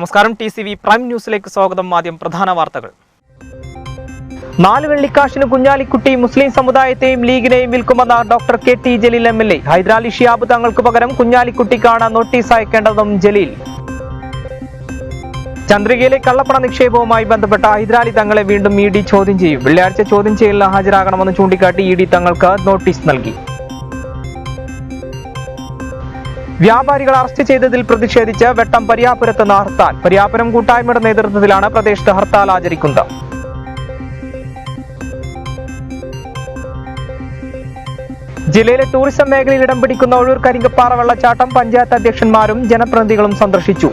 നമസ്കാരം, TCV prime ന്യൂസിലേക്ക് സ്വാഗതം. ആദ്യം പ്രധാന വാർത്തകൾ. 4 വെള്ളിക്കാശിന് കുഞ്ഞാലിക്കുട്ടി മുസ്ലിം സമുദായത്തെയും ലീഗിനെയും വിൽക്കുമെന്ന doctor KT Jaleel MLA. Hyderali Shihab തങ്ങൾക്ക് പകരം കുഞ്ഞാലിക്കുട്ടിക്കാണ് നോട്ടീസ് അയക്കേണ്ടതെന്നും ജലീൽ. ചന്ദ്രികയിലെ കള്ളപ്പണ നിക്ഷേപവുമായി ബന്ധപ്പെട്ട ഹൈദരാലി തങ്ങളെ വീണ്ടും ED ചോദ്യം ചെയ്യും. വെള്ളിയാഴ്ച ചോദ്യം ചെയ്യലിന് ഹാജരാകണമെന്ന് ചൂണ്ടിക്കാട്ടി ED തങ്ങൾക്ക് നോട്ടീസ് നൽകി. വ്യാപാരികൾ അറസ്റ്റ് ചെയ്തതിൽ പ്രതിഷേധിച്ച് വെട്ടം പരിയാപുരത്ത് ഹർത്താൽ. പരിയാപുരം കൂട്ടായ്മയുടെ നേതൃത്വത്തിലാണ് പ്രദേശത്ത് ഹർത്താൽ ആചരിക്കുന്നത്. ജില്ലയിലെ ടൂറിസം മേഖലയിൽ ഇടം പിടിക്കുന്ന ഒഴൂർ കരിങ്കപ്പാറ വെള്ളച്ചാട്ടം പഞ്ചായത്ത് അധ്യക്ഷന്മാരും ജനപ്രതിനിധികളും സന്ദർശിച്ചു.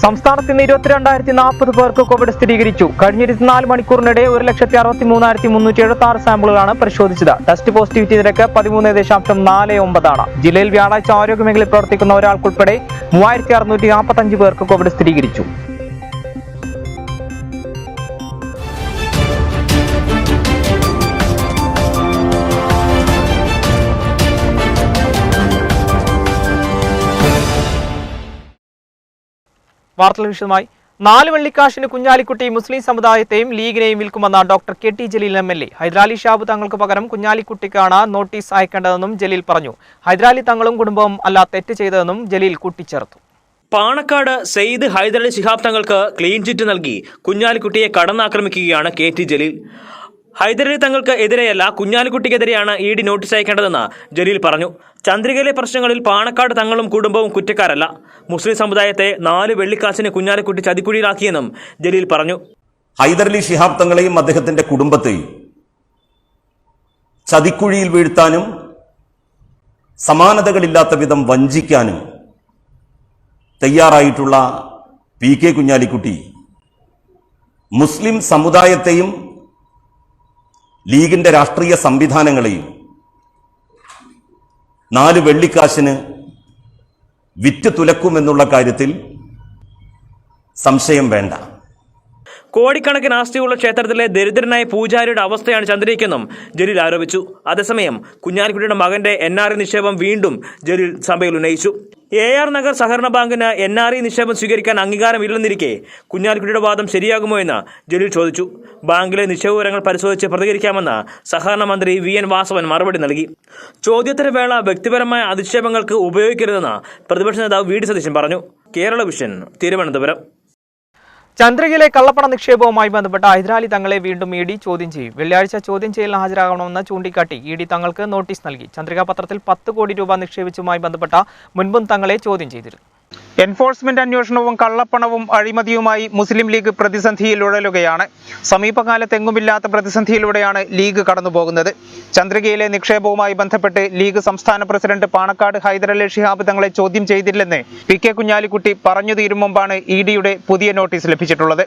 സംസ്ഥാനത്ത് ഇന്ന് 22,040 പേർക്ക് കോവിഡ് സ്ഥിരീകരിച്ചു. കഴിഞ്ഞ 24 മണിക്കൂറിനിടെ 1,63,376 സാമ്പിളുകളാണ് പരിശോധിച്ചത്. ടെസ്റ്റ് പോസിറ്റിവിറ്റി നിരക്ക് 13.49 ജില്ലയിൽ വ്യാഴാഴ്ച ആരോഗ്യമേഖലയിൽ പ്രവർത്തിക്കുന്ന ഒരാൾക്കുൾപ്പെടെ 3,645 പേർക്ക് കോവിഡ് സ്ഥിരീകരിച്ചു. വാർത്തകൾ വിശദമായി. 4 വെള്ളിക്കാശിന് കുഞ്ഞാലിക്കുട്ടി മുസ്ലിം സമുദായത്തെയും ലീഗിനെയും വിൽക്കുമെന്ന doctor KT Jaleel MLA. Hyderali Shihab തങ്ങൾക്ക് പകരം കുഞ്ഞാലിക്കുട്ടിക്കാണ് നോട്ടീസ് അയക്കേണ്ടതെന്നും ജലീൽ പറഞ്ഞു. ഹൈദരാലി തങ്ങളും കുടുംബവും അല്ല തെറ്റ് ചെയ്തതെന്നും ജലീൽ കൂട്ടിച്ചേർത്തു. പാണക്കാട് സെയ്ദ് ഹൈദരാലി ശിഹാബ് തങ്ങൾക്ക് ക്ലീൻ ചിറ്റ് നൽകി കുഞ്ഞാലിക്കുട്ടിയെ കടന്നാക്രമിക്കുകയാണ് KT ജലീൽ. ഹൈദരാലി തങ്ങൾക്ക് എതിരെയല്ല, കുഞ്ഞാലിക്കുട്ടിക്കെതിരെയാണ് ED നോട്ടീസ് അയക്കേണ്ടതെന്ന് ജലീൽ പറഞ്ഞു. ചന്ദ്രികയിലെ പ്രശ്നങ്ങളിൽ പാണക്കാട് തങ്ങളും കുടുംബവും കുറ്റക്കാരല്ല. മുസ്ലിം സമുദായത്തെ 4 വെള്ളിക്കാശിന് കുഞ്ഞാലിക്കുട്ടി ചതിക്കുഴിയിലാക്കിയെന്നും ജലീൽ പറഞ്ഞു. ഹൈദരാലി ശിഹാബ് തങ്ങളെയും അദ്ദേഹത്തിന്റെ കുടുംബത്തെയും ചതിക്കുഴിയിൽ വീഴ്ത്താനും സമാനതകളില്ലാത്ത വിധം വഞ്ചിക്കാനും തയ്യാറായിട്ടുള്ള PK കുഞ്ഞാലിക്കുട്ടി മുസ്ലിം സമുദായത്തെയും ലീഗിന്റെ രാഷ്ട്രീയ സംവിധാനങ്ങളെയും 4 വെള്ളിക്കാശിന് വിറ്റ് തുലക്കുമെന്നുള്ള കാര്യത്തിൽ സംശയം വേണ്ട. കോടിക്കണക്കിന് ആസ്തിയുള്ള ക്ഷേത്രത്തിലെ ദരിദ്രനായ പൂജാരിയുടെ അവസ്ഥയാണ് ചന്ദ്രികയ്ക്കെന്നും ജലീൽ ആരോപിച്ചു. അതേസമയം കുഞ്ഞാലിക്കുട്ടിയുടെ മകന്റെ NRI നിക്ഷേപം വീണ്ടും ജലീൽ സഭയിൽ ഉന്നയിച്ചു. AR നഗർ സഹകരണ ബാങ്കിന് NRI നിക്ഷേപം സ്വീകരിക്കാൻ അംഗീകാരമില്ലെന്നിരിക്കെ കുഞ്ഞാലിക്കുട്ടിയുടെ വാദം ശരിയാകുമോ എന്ന് ജലീൽ ചോദിച്ചു. ബാങ്കിലെ നിക്ഷേപ വിവരങ്ങൾ പരിശോധിച്ച് പ്രതികരിക്കാമെന്ന് സഹകരണ മന്ത്രി VN വാസവൻ മറുപടി നൽകി. ചോദ്യോത്തര വേള വ്യക്തിപരമായ അധിക്ഷേപങ്ങൾക്ക് ഉപയോഗിക്കരുതെന്ന് പ്രതിപക്ഷ നേതാവ് VD സതീശൻ പറഞ്ഞു. കേരള വിഷൻ, തിരുവനന്തപുരം. ചന്ദ്രികയിലെ കള്ളപ്പണ നിക്ഷേപവുമായി ബന്ധപ്പെട്ട ഹൈദരാലി തങ്ങളെ വീണ്ടും ED ചോദ്യം ചെയ്യും. വെള്ളിയാഴ്ച ചോദ്യം ചെയ്യലിന് ഹാജരാകണമെന്ന് ചൂണ്ടിക്കാട്ടി ED തങ്ങൾക്ക് നോട്ടീസ് നൽകി. ചന്ദ്രിക പത്രത്തിൽ 10 കോടി രൂപ നിക്ഷേപിച്ചുമായി ബന്ധപ്പെട്ട മുൻപും തങ്ങളെ ചോദ്യം ചെയ്തിരുന്നു. എൻഫോഴ്സ്മെന്റ് അന്വേഷണവും കള്ളപ്പണവും അഴിമതിയുമായി മുസ്ലിം ലീഗ് പ്രതിസന്ധിയിൽ ഉഴലുകയാണ്. സമീപകാലത്തെങ്ങുമില്ലാത്ത പ്രതിസന്ധിയിലൂടെയാണ് ലീഗ് കടന്നുപോകുന്നത്. ചന്ദ്രികയിലെ നിക്ഷേപവുമായി ബന്ധപ്പെട്ട് ലീഗ് സംസ്ഥാന പ്രസിഡന്റ് പാണക്കാട് ഹൈദരാലി ശിഹാബ് തങ്ങളെ ചോദ്യം ചെയ്തില്ലെന്ന് PK കുഞ്ഞാലിക്കുട്ടി പറഞ്ഞു തീരും മുമ്പാണ് EDയുടെ പുതിയ നോട്ടീസ് ലഭിച്ചിട്ടുള്ളത്.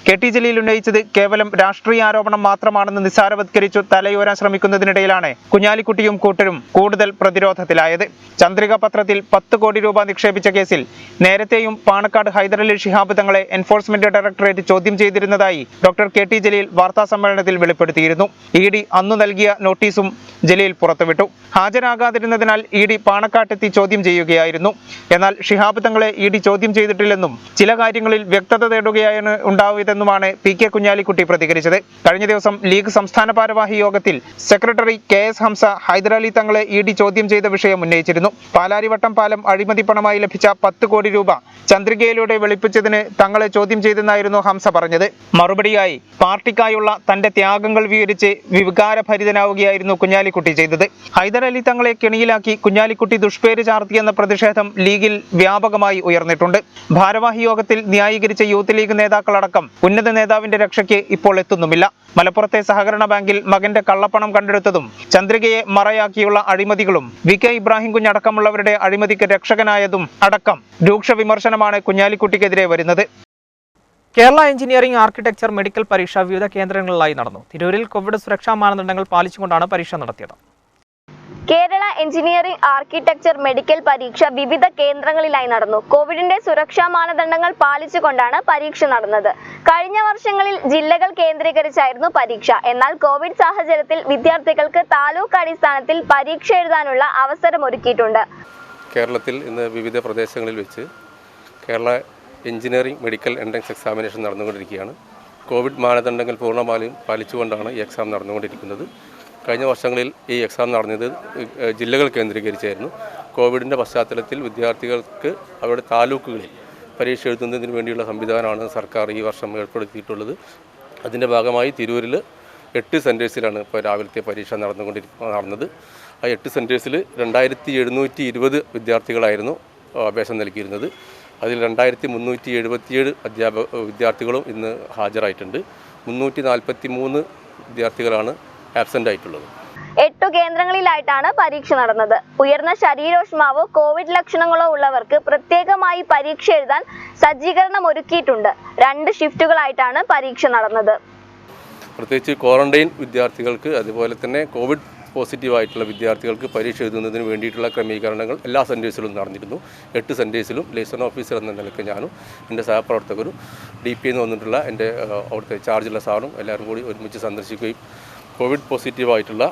KT ജലീൽ ഉന്നയിച്ചത് കേവലം രാഷ്ട്രീയ ആരോപണം മാത്രമാണെന്ന് നിസ്സാരവത്കരിച്ചു തലയോരാൻ ശ്രമിക്കുന്നതിനിടയിലാണ് കുഞ്ഞാലിക്കുട്ടിയും കൂട്ടരും കൂടുതൽ പ്രതിരോധത്തിലായത്. ചന്ദ്രിക പത്രത്തിൽ 10 കോടി രൂപ നിക്ഷേപിച്ച കേസിൽ നേരത്തെയും പാണക്കാട് ഹൈദരാലി ശിഹാബ് തങ്ങളെ എൻഫോഴ്സ്മെന്റ് ഡയറക്ടറേറ്റ് ചോദ്യം ചെയ്തിരുന്നതായി ഡോക്ടർ KT ജലീൽ വാർത്താ സമ്മേളനത്തിൽ വെളിപ്പെടുത്തിയിരുന്നു. ED അന്നു നൽകിയ നോട്ടീസും ജലീൽ പുറത്തുവിട്ടു. ഹാജരാകാതിരുന്നതിനാൽ ED പാണക്കാട്ടെത്തി ചോദ്യം ചെയ്യുകയായിരുന്നു. എന്നാൽ ശിഹാബ് തങ്ങളെ ED ചോദ്യം ചെയ്തിട്ടില്ലെന്നും ചില കാര്യങ്ങളിൽ വ്യക്തത തേടുകയാണ് ഉണ്ടാവുന്നതെന്നുമാണ് PK കുഞ്ഞാലിക്കുട്ടി പ്രതികരിച്ചത്. കഴിഞ്ഞ ദിവസം ലീഗ് സംസ്ഥാന ഭാരവാഹി യോഗത്തിൽ സെക്രട്ടറി KS ഹംസ ഹൈദരാലി തങ്ങളെ ED ചോദ്യം ചെയ്ത വിഷയം ഉന്നയിച്ചിരുന്നു. പാലാരിവട്ടം പാലം അഴിമതി പണമായി ലഭിച്ച 10 കോടി രൂപ ചന്ദ്രികയിലൂടെ വെളുപ്പിച്ചതിന് തങ്ങളെ ചോദ്യം ചെയ്തെന്നായിരുന്നു ഹംസ പറഞ്ഞത്. മറുപടിയായി പാർട്ടിക്കായുള്ള തന്റെ ത്യാഗങ്ങൾ വിവരിച്ച് വികാരഭരിതനാവുകയായിരുന്നു കുഞ്ഞാലിക്കുട്ടി ചെയ്തത്. ഹൈദരാലി തങ്ങളെ കെണിയിലാക്കി കുഞ്ഞാലിക്കുട്ടി ദുഷ്പേര് ചാർത്തിയെന്ന പ്രതിഷേധം ലീഗിൽ വ്യാപകമായി ഉയർന്നിട്ടുണ്ട്. ഭാരവാഹി യോഗത്തിൽ ന്യായീകരിച്ച യൂത്ത് ലീഗ് നേതാക്കളടക്കം ഉന്നത നേതാവിന്റെ രക്ഷയ്ക്ക് ഇപ്പോൾ എത്തുന്നുമില്ല. മലപ്പുറത്തെ സഹകരണ ബാങ്കിൽ മകന്റെ കള്ളപ്പണം കണ്ടെടുത്തതും ചന്ദ്രികയെ മറയാക്കിയുള്ള അഴിമതികളും VK ഇബ്രാഹിം കുഞ്ഞടക്കമുള്ളവരുടെ അഴിമതിക്ക് രക്ഷകനായതും അടക്കം രൂക്ഷ വിമർശനമാണ് കുഞ്ഞാലിക്കുട്ടിക്കെതിരെ വരുന്നത്. കേരള എഞ്ചിനീയറിംഗ് ആർക്കിടെക്ചർ മെഡിക്കൽ പരീക്ഷ വിവിധ കേന്ദ്രങ്ങളിലായി നടന്നു. തിരൂരിൽ കോവിഡ് സുരക്ഷാ മാനദണ്ഡങ്ങൾ പാലിച്ചുകൊണ്ടാണ് പരീക്ഷ നടത്തിയത്. കേരള എഞ്ചിനീയറിംഗ് ആർക്കിടെക്ചർ മെഡിക്കൽ പരീക്ഷ വിവിധ കേന്ദ്രങ്ങളിലായി നടന്നു. കോവിഡിന്റെ സുരക്ഷാ മാനദണ്ഡങ്ങൾ പാലിച്ചുകൊണ്ടാണ് പരീക്ഷ നടന്നത്. കഴിഞ്ഞ വർഷങ്ങളിൽ ജില്ലകൾ കേന്ദ്രീകരിച്ചായിരുന്നു പരീക്ഷ. എന്നാൽ കോവിഡ് സാഹചര്യത്തിൽ വിദ്യാർത്ഥികൾക്ക് താലൂക്ക് അടിസ്ഥാനത്തിൽ പരീക്ഷ എഴുതാനുള്ള അവസരമൊരുക്കിയിട്ടുണ്ട്. കേരളത്തിൽ ഇന്ന് വിവിധ പ്രദേശങ്ങളിൽ വെച്ച് Kerala engineering medical entrance examination നടന്നുകൊണ്ടിരിക്കുകയാണ്. കോവിഡ് മാനദണ്ഡങ്ങൾ പൂർണ്ണമായും പാലിച്ചുകൊണ്ടാണ് ഈ എക്സാം നടന്നുകൊണ്ടിരിക്കുന്നത്. കഴിഞ്ഞ വർഷങ്ങളിൽ ഈ എക്സാം നടന്നത് ജില്ലകൾ കേന്ദ്രീകരിച്ചായിരുന്നു. കോവിഡിൻ്റെ പശ്ചാത്തലത്തിൽ വിദ്യാർത്ഥികൾക്ക് അവരുടെ താലൂക്കുകളിൽ പരീക്ഷ എഴുതുന്നതിന് വേണ്ടിയുള്ള സംവിധാനമാണ് സർക്കാർ ഈ വർഷം ഏർപ്പെടുത്തിയിട്ടുള്ളത്. അതിൻ്റെ ഭാഗമായി തിരൂരിൽ 8 സെൻറ്റേഴ്സിലാണ് ഇപ്പോൾ രാവിലത്തെ പരീക്ഷ നടന്നത്. ആ 8 സെൻറ്റേഴ്സിൽ 2720 വിദ്യാർത്ഥികളായിരുന്നു അപേക്ഷ നൽകിയിരുന്നത്. അതിൽ 2377 വിദ്യാർത്ഥികളും ഇന്ന് ഹാജരായിട്ടുണ്ട്. 343 വിദ്യാർത്ഥികളാണ് ആബ്സെൻ്റ് ആയിട്ടുള്ളത്. 8 കേന്ദ്രങ്ങളിലായിട്ടാണ് പരീക്ഷ നടന്നത്. ഉയർന്ന ശരീരോഷ്മാവോ കോവിഡ് ലക്ഷണങ്ങളോ ഉള്ളവർക്ക് പ്രത്യേകമായി പരീക്ഷ എഴുതാൻ സജ്ജീകരണം ഒരുക്കിയിട്ടുണ്ട്. 2 ഷിഫ്റ്റുകളായിട്ടാണ് പരീക്ഷ നടന്നത്. പ്രത്യേകിച്ച് ക്വാറന്റൈൻ വിദ്യാർത്ഥികൾക്ക് അതുപോലെ തന്നെ കോവിഡ് പോസിറ്റീവായിട്ടുള്ള വിദ്യാർത്ഥികൾക്ക് പരീക്ഷ എഴുതുന്നതിന് വേണ്ടിയിട്ടുള്ള ക്രമീകരണങ്ങൾ എല്ലാ സെൻറ്റേഴ്സിലും നടന്നിരുന്നു. 8 സെൻറ്റേഴ്സിലും ലേസൺ ഓഫീസർ എന്ന നിലയ്ക്ക് ഞാനും എൻ്റെ സഹപ്രവർത്തകരും DP എന്ന് വന്നിട്ടുള്ള എൻ്റെ അവിടുത്തെ ചാർജുള്ള സാറും എല്ലാവരും കൂടി ഒരുമിച്ച് സന്ദർശിക്കുകയും കോവിഡ് പോസിറ്റീവായിട്ടുള്ള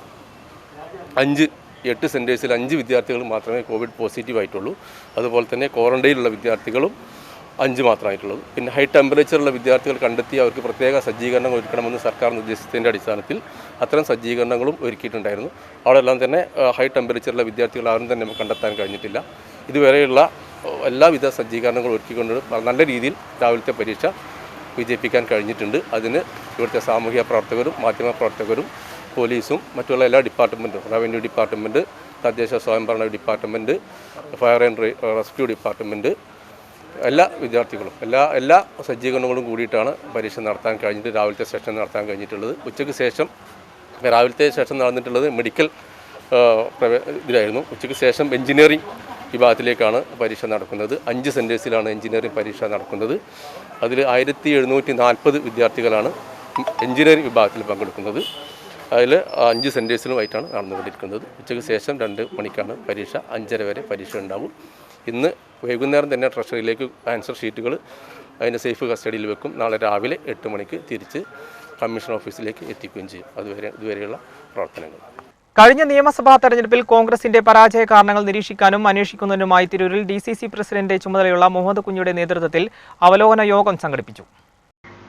8 സെൻറ്റേഴ്സിൽ 5 വിദ്യാർത്ഥികൾ മാത്രമേ കോവിഡ് പോസിറ്റീവായിട്ടുള്ളൂ. അതുപോലെ തന്നെ ക്വാറന്റൈനിലുള്ള വിദ്യാർത്ഥികളും 5 മാത്രമായിട്ടുള്ളത്. പിന്നെ ഹൈ ടെമ്പറേച്ചറുള്ള വിദ്യാർത്ഥികൾ കണ്ടെത്തി അവർക്ക് പ്രത്യേക സജ്ജീകരണം ഒരുക്കണമെന്ന് സർക്കാർ നിർദ്ദേശത്തിൻ്റെ അടിസ്ഥാനത്തിൽ അത്തരം സജ്ജീകരണങ്ങളും ഒരുക്കിയിട്ടുണ്ടായിരുന്നു. അവിടെല്ലാം തന്നെ ഹൈ ടെമ്പറേച്ചറുള്ള വിദ്യാർത്ഥികൾ ആരും തന്നെ നമുക്ക് കണ്ടെത്താൻ കഴിഞ്ഞിട്ടില്ല. ഇതുവരെയുള്ള എല്ലാവിധ സജ്ജീകരണങ്ങളും ഒരുക്കിക്കൊണ്ട് നല്ല രീതിയിൽ രാവിലത്തെ പരീക്ഷ വിജയിപ്പിക്കാൻ കഴിഞ്ഞിട്ടുണ്ട്. അതിന് ഇവിടുത്തെ സാമൂഹ്യ പ്രവർത്തകരും മാധ്യമ പ്രവർത്തകരും പോലീസും മറ്റുള്ള എല്ലാ ഡിപ്പാർട്ട്മെൻറ്റും, റവന്യൂ ഡിപ്പാർട്ട്മെൻറ്റ്, തദ്ദേശ സ്വയംഭരണ department, fire and rescue department, എല്ലാ വിദ്യാർത്ഥികളും എല്ലാ സജ്ജീകരണങ്ങളും കൂടിയിട്ടാണ് പരീക്ഷ നടത്താൻ കഴിഞ്ഞിട്ട് രാവിലത്തെ സെഷൻ നടത്താൻ കഴിഞ്ഞിട്ടുള്ളത്. ഉച്ചയ്ക്ക് ശേഷം രാവിലത്തെ സെഷൻ നടന്നിട്ടുള്ളത് മെഡിക്കൽ ഇതിലായിരുന്നു. ഉച്ചയ്ക്ക് ശേഷം എഞ്ചിനീയറിംഗ് വിഭാഗത്തിലേക്കാണ് പരീക്ഷ നടക്കുന്നത്. 5 സെൻറ്റേഴ്സിലാണ് എഞ്ചിനീയറിംഗ് പരീക്ഷ നടക്കുന്നത്. അതിൽ 1740 വിദ്യാർത്ഥികളാണ് എഞ്ചിനീയറിംഗ് വിഭാഗത്തിൽ പങ്കെടുക്കുന്നത്. അതിൽ 5 സെൻറ്റേഴ്സിലുമായിട്ടാണ് നടന്നുകൊണ്ടിരിക്കുന്നത്. ഉച്ചയ്ക്ക് ശേഷം 2 മണിക്കാണ് പരീക്ഷ. 5:30 വരെ പരീക്ഷ ഉണ്ടാകും. ഇന്ന് വൈകുന്നേരം തന്നെ ട്രഷറിയിലേക്ക് ആൻസർ ഷീറ്റുകൾ അതിൻ്റെ സേഫ് കസ്റ്റഡിയിൽ വെക്കും. നാളെ രാവിലെ 8 മണിക്ക് തിരിച്ച് കമ്മീഷൻ ഓഫീസിലേക്ക് എത്തിക്കുകയും ചെയ്യും. ഇതുവരെയുള്ള പ്രവർത്തനങ്ങൾ. കഴിഞ്ഞ നിയമസഭാ തെരഞ്ഞെടുപ്പിൽ കോൺഗ്രസിന്റെ പരാജയ കാരണങ്ങൾ നിരീക്ഷിക്കാനും അന്വേഷിക്കുന്നതിനുമായി തിരൂരിൽ DCC പ്രസിഡന്റ് ചുമതലയുള്ള മുഹമ്മദ് കുഞ്ഞിയുടെ നേതൃത്വത്തിൽ അവലോകന യോഗം സംഘടിപ്പിച്ചു.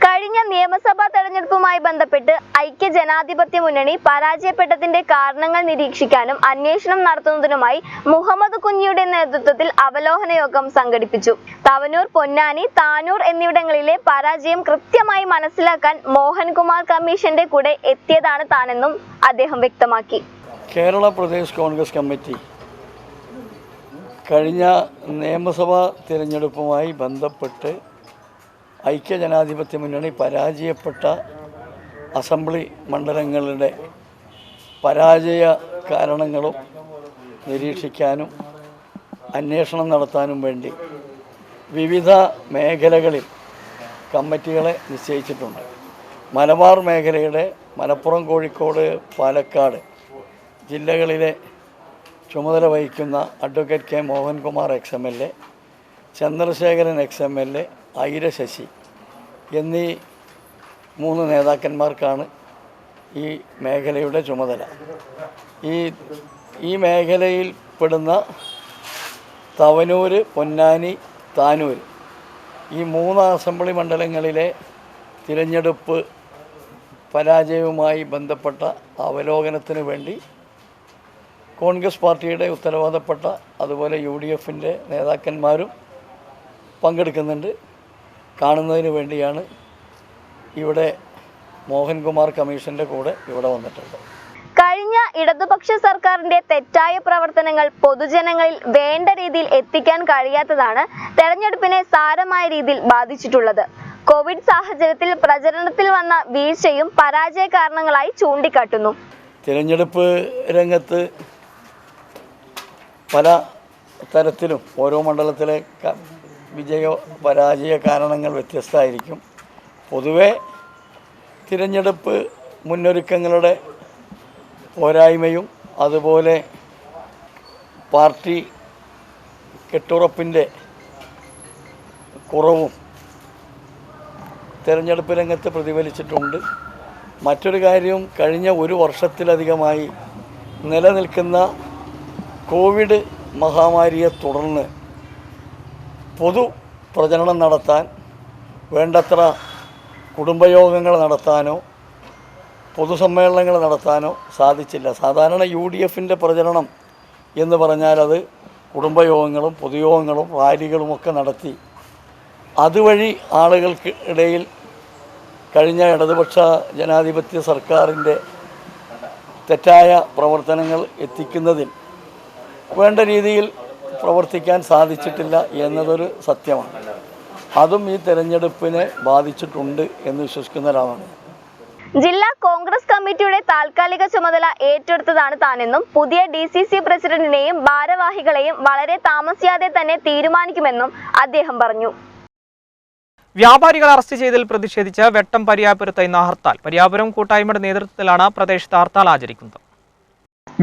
കഴിഞ്ഞ നിയമസഭാ തെരഞ്ഞെടുപ്പുമായി ബന്ധപ്പെട്ട് ഐക്യ ജനാധിപത്യ മുന്നണി പരാജയപ്പെട്ടതിന്റെ കാരണങ്ങൾ നിരീക്ഷിക്കാനും അന്വേഷണം നടത്തുന്നതിനുമായി മുഹമ്മദ് കുഞ്ഞിയുടെ നേതൃത്വത്തിൽ അവലോകന യോഗം സംഘടിപ്പിച്ചു. തവനൂർ, പൊന്നാനി, താനൂർ എന്നിവിടങ്ങളിലെ പരാജയം കൃത്യമായി മനസ്സിലാക്കാൻ മോഹൻകുമാർ കമ്മീഷന്റെ കൂടെ എത്തിയതാണ് താനെന്നും അദ്ദേഹം വ്യക്തമാക്കി. കേരള പ്രദേശ് കോൺഗ്രസ് കമ്മിറ്റി കഴിഞ്ഞ നിയമസഭാ തിരഞ്ഞെടുപ്പുമായി ബന്ധപ്പെട്ട് ഐക്യജനാധിപത്യ മുന്നണി പരാജയപ്പെട്ട അസംബ്ലി മണ്ഡലങ്ങളുടെ പരാജയ കാരണങ്ങളും നിരീക്ഷിക്കാനും അന്വേഷണം നടത്താനും വേണ്ടി വിവിധ മേഖലകളിൽ കമ്മിറ്റികളെ നിശ്ചയിച്ചിട്ടുണ്ട്. മലബാർ മേഖലയുടെ മലപ്പുറം, കോഴിക്കോട്, പാലക്കാട് ജില്ലകളിലെ ചുമതല വഹിക്കുന്ന advocate K. Mohankumar XMLA, Chandrasekharan XMLA, ഐര ശശി എന്നീ 3 നേതാക്കന്മാർക്കാണ് ഈ മേഖലയുടെ ചുമതല. ഈ മേഖലയിൽ പെടുന്ന തവനൂർ, പൊന്നാനി, താനൂർ ഈ 3 അസംബ്ലി മണ്ഡലങ്ങളിലെ തിരഞ്ഞെടുപ്പ് പരാജയവുമായി ബന്ധപ്പെട്ട അവലോകനത്തിന് വേണ്ടി കോൺഗ്രസ് പാർട്ടിയുടെ ഉത്തരവാദപ്പെട്ട അതുപോലെ UDFൻ്റെ നേതാക്കന്മാരും പങ്കെടുക്കുന്നുണ്ട്. കാണുന്നതിന് വേണ്ടിയാണ് ഇവിടെ മോഹൻകുമാർ കമ്മീഷൻ്റെ കൂടെ ഇവിടെ വന്നിട്ടുണ്ട്. കഴിഞ്ഞ ഇടതുപക്ഷ സർക്കാരിന്റെ തെറ്റായ പ്രവർത്തനങ്ങൾ പൊതുജനങ്ങളിൽ വേണ്ട രീതിയിൽ എത്തിക്കാൻ കഴിയാത്തതാണ് തെരഞ്ഞെടുപ്പിനെ സാരമായ രീതിയിൽ ബാധിച്ചിട്ടുള്ളത്. കോവിഡ് സാഹചര്യത്തിൽ പ്രചരണത്തിൽ വന്ന വീഴ്ചയും പരാജയ കാരണങ്ങളായി ചൂണ്ടിക്കാട്ടുന്നു. തിരഞ്ഞെടുപ്പ് രംഗത്ത് പല തരത്തിലും ഓരോ മണ്ഡലത്തിലെ വിജയ പരാജയ കാരണങ്ങൾ വ്യത്യസ്തമായിരിക്കും. പൊതുവെ തിരഞ്ഞെടുപ്പ് മുന്നൊരുക്കങ്ങളുടെ പോരായ്മയും അതുപോലെ പാർട്ടി കെട്ടുറപ്പിൻ്റെ കുറവും തെരഞ്ഞെടുപ്പ് രംഗത്ത് പ്രതിഫലിച്ചിട്ടുണ്ട്. മറ്റൊരു കാര്യം, കഴിഞ്ഞ ഒരു വർഷത്തിലധികമായി നിലനിൽക്കുന്ന കോവിഡ് മഹാമാരിയെ തുടർന്ന് പൊതു പ്രചരണം നടത്താൻ വേണ്ടത്ര കുടുംബയോഗങ്ങൾ നടത്താനോ പൊതുസമ്മേളനങ്ങൾ നടത്താനോ സാധിച്ചില്ല. സാധാരണ UDFൻ്റെ പ്രചരണം എന്ന് പറഞ്ഞാൽ അത് കുടുംബയോഗങ്ങളും പൊതുയോഗങ്ങളും റാലികളുമൊക്കെ നടത്തി അതുവഴി ആളുകൾക്ക് ഇടയിൽ കഴിഞ്ഞ ഇടതുപക്ഷ ജനാധിപത്യ സർക്കാരിൻ്റെ തെറ്റായ പ്രവർത്തനങ്ങൾ എത്തിക്കുന്നതിൽ വേണ്ട രീതിയിൽ പ്രവർത്തിക്കാൻ സാധിച്ചിട്ടില്ല എന്നതൊരു സത്യമാണ്. അതും ഈ തെരഞ്ഞെടുപ്പിനെ ബാധിച്ചിട്ടുണ്ട് എന്ന് വിശ്വസിക്കുന്ന ഒരാളാണ്. ജില്ലാ കോൺഗ്രസ് കമ്മിറ്റിയുടെ താൽക്കാലിക ചുമതല ഏറ്റെടുത്തതാണ് താനെന്നും പുതിയ DCC പ്രസിഡന്റിനെയും ഭാരവാഹികളെയും വളരെ താമസിയാതെ തന്നെ തീരുമാനിക്കുമെന്നും അദ്ദേഹം പറഞ്ഞു. വ്യാപാരികൾ അറസ്റ്റ് ചെയ്തതിൽ പ്രതിഷേധിച്ച് വെട്ടം പരിയാപുരത്ത് ഇന്ന് ഹർത്താൽ. പരിയാപുരം കൂട്ടായ്മയുടെ നേതൃത്വത്തിലാണ് പ്രദേശത്ത് ഹർത്താൽ ആചരിക്കുന്നത്.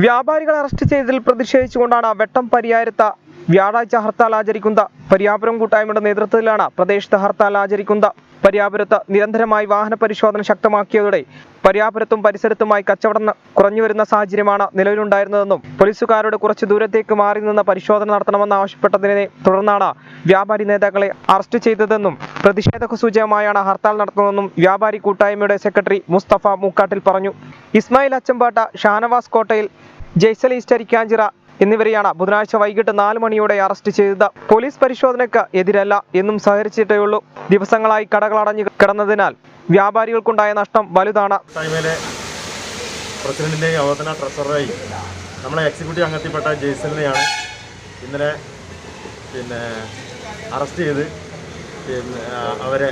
വ്യാപാരികൾ അറസ്റ്റ് ചെയ്തതിൽ പ്രതിഷേധിച്ചുകൊണ്ടാണ് വെട്ടം പരിയാരത്ത് വ്യാഴാഴ്ച ഹർത്താൽ ആചരിക്കുന്നത്. പരിയാപുരം കൂട്ടായ്മയുടെ നേതൃത്വത്തിലാണ് പ്രദേശത്ത് ഹർത്താൽ ആചരിക്കുന്നത്. പരിയാപുരത്ത് നിരന്തരമായി വാഹന പരിശോധന ശക്തമാക്കിയതോടെ പരിയാപുരത്തും പരിസരത്തുമായി കച്ചവടം കുറഞ്ഞുവരുന്ന സാഹചര്യമാണ് നിലവിലുണ്ടായിരുന്നതെന്നും പോലീസുകാരോട് കുറച്ചു ദൂരത്തേക്ക് മാറി നിന്ന് പരിശോധന നടത്തണമെന്ന് ആവശ്യപ്പെട്ടതിനെ തുടർന്നാണ് വ്യാപാരി നേതാക്കളെ അറസ്റ്റ് ചെയ്തതെന്നും പ്രതിഷേധ സൂചകമായാണ് ഹർത്താൽ നടത്തുന്നതെന്നും വ്യാപാരി കൂട്ടായ്മയുടെ സെക്രട്ടറി മുസ്തഫ മൂക്കാട്ടിൽ പറഞ്ഞു. ഇസ്മായിൽ അച്ചമ്പാട്ട, ഷാനവാസ് കോട്ടയിൽ, ജയ്സൽ ഈസ്റ്റരിക്കാഞ്ചിറ എന്നിവരെയാണ് ബുധനാഴ്ച വൈകിട്ട് 4 മണിയോടെ അറസ്റ്റ് ചെയ്തത്. പോലീസ് പരിശോധനയ്ക്ക് എതിരല്ല എന്നും സഹകരിച്ചിട്ടേയുള്ളൂ. ദിവസങ്ങളായി കടകൾ അടഞ്ഞു കിടന്നതിനാൽ വ്യാപാരികൾക്കുണ്ടായ നഷ്ടം വലുതാണ്. ടൈമിലെ പ്രസിഡന്റിന്റെയും അവതരണ ട്രഷററേയും നമ്മളെ എക്സിക്യൂട്ടീവ് അംഗത്തിൽപ്പെട്ട ജയ്സലിനെയാണ് ഇന്നലെ അറസ്റ്റ് ചെയ്ത് അവരെ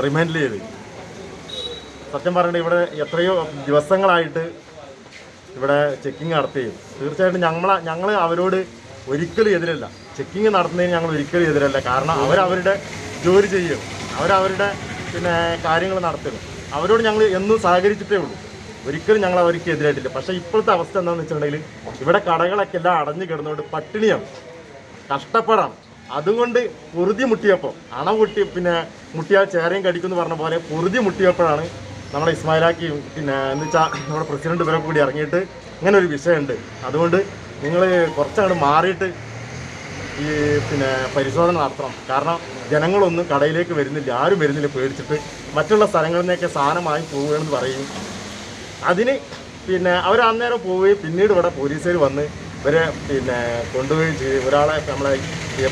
റിമാൻഡിൽ ചെയ്ത്. സത്യം പറഞ്ഞിട്ട് ഇവിടെ എത്രയോ ദിവസങ്ങളായിട്ട് ഇവിടെ ചെക്കിങ് നടത്തുകയും തീർച്ചയായിട്ടും ഞങ്ങൾ അവരോട് ഒരിക്കലും എതിരല്ല. ചെക്കിങ് നടത്തുന്നതിന് ഞങ്ങൾ ഒരിക്കലും എതിരല്ല. കാരണം അവരവരുടെ ജോലി ചെയ്യും, അവരവരുടെ കാര്യങ്ങൾ നടത്തണം. അവരോട് ഞങ്ങൾ എന്നും സഹകരിച്ചിട്ടേ ഉള്ളൂ. ഒരിക്കലും ഞങ്ങൾ അവർക്ക് എതിരായിട്ടില്ല. പക്ഷേ ഇപ്പോഴത്തെ അവസ്ഥ എന്താണെന്ന് വെച്ചിട്ടുണ്ടെങ്കിൽ ഇവിടെ കടകളൊക്കെ എല്ലാം അടഞ്ഞു കിടന്നുകൊണ്ട് പട്ടിണിയാണ്, കഷ്ടപ്പെടാം. അതുകൊണ്ട് പൊറുതി മുട്ടിയപ്പോൾ മുട്ടിയാൽ ചേരയും കടിക്കുമെന്ന് പറഞ്ഞ പോലെ പൊറുതി മുട്ടിയപ്പോഴാണ് നമ്മളെ ഇസ്മായിലാക്കി എന്ന് വെച്ചാൽ നമ്മുടെ പ്രസിഡന്റ് ഇവരെ കൂടി ഇറങ്ങിയിട്ട് ഇങ്ങനെ ഒരു വിഷയമുണ്ട്, അതുകൊണ്ട് നിങ്ങൾ കുറച്ചങ്ങോട്ട് മാറിയിട്ട് ഈ പരിശോധന നടത്തണം. കാരണം ജനങ്ങളൊന്നും കടയിലേക്ക് വരുന്നില്ല, ആരും വരുന്നില്ല, പേടിച്ചിട്ട് മറ്റുള്ള സ്ഥലങ്ങളിൽ നിന്നൊക്കെ സാധനമായി പോവുകയെന്ന് പറയും. അതിന് അവർ അന്നേരം പോവുകയും പിന്നീട് ഇവിടെ പോലീസുകാർ വന്ന് ഇവരെ കൊണ്ടുപോവുകയും ചെയ്യും. ഒരാളെ നമ്മളെ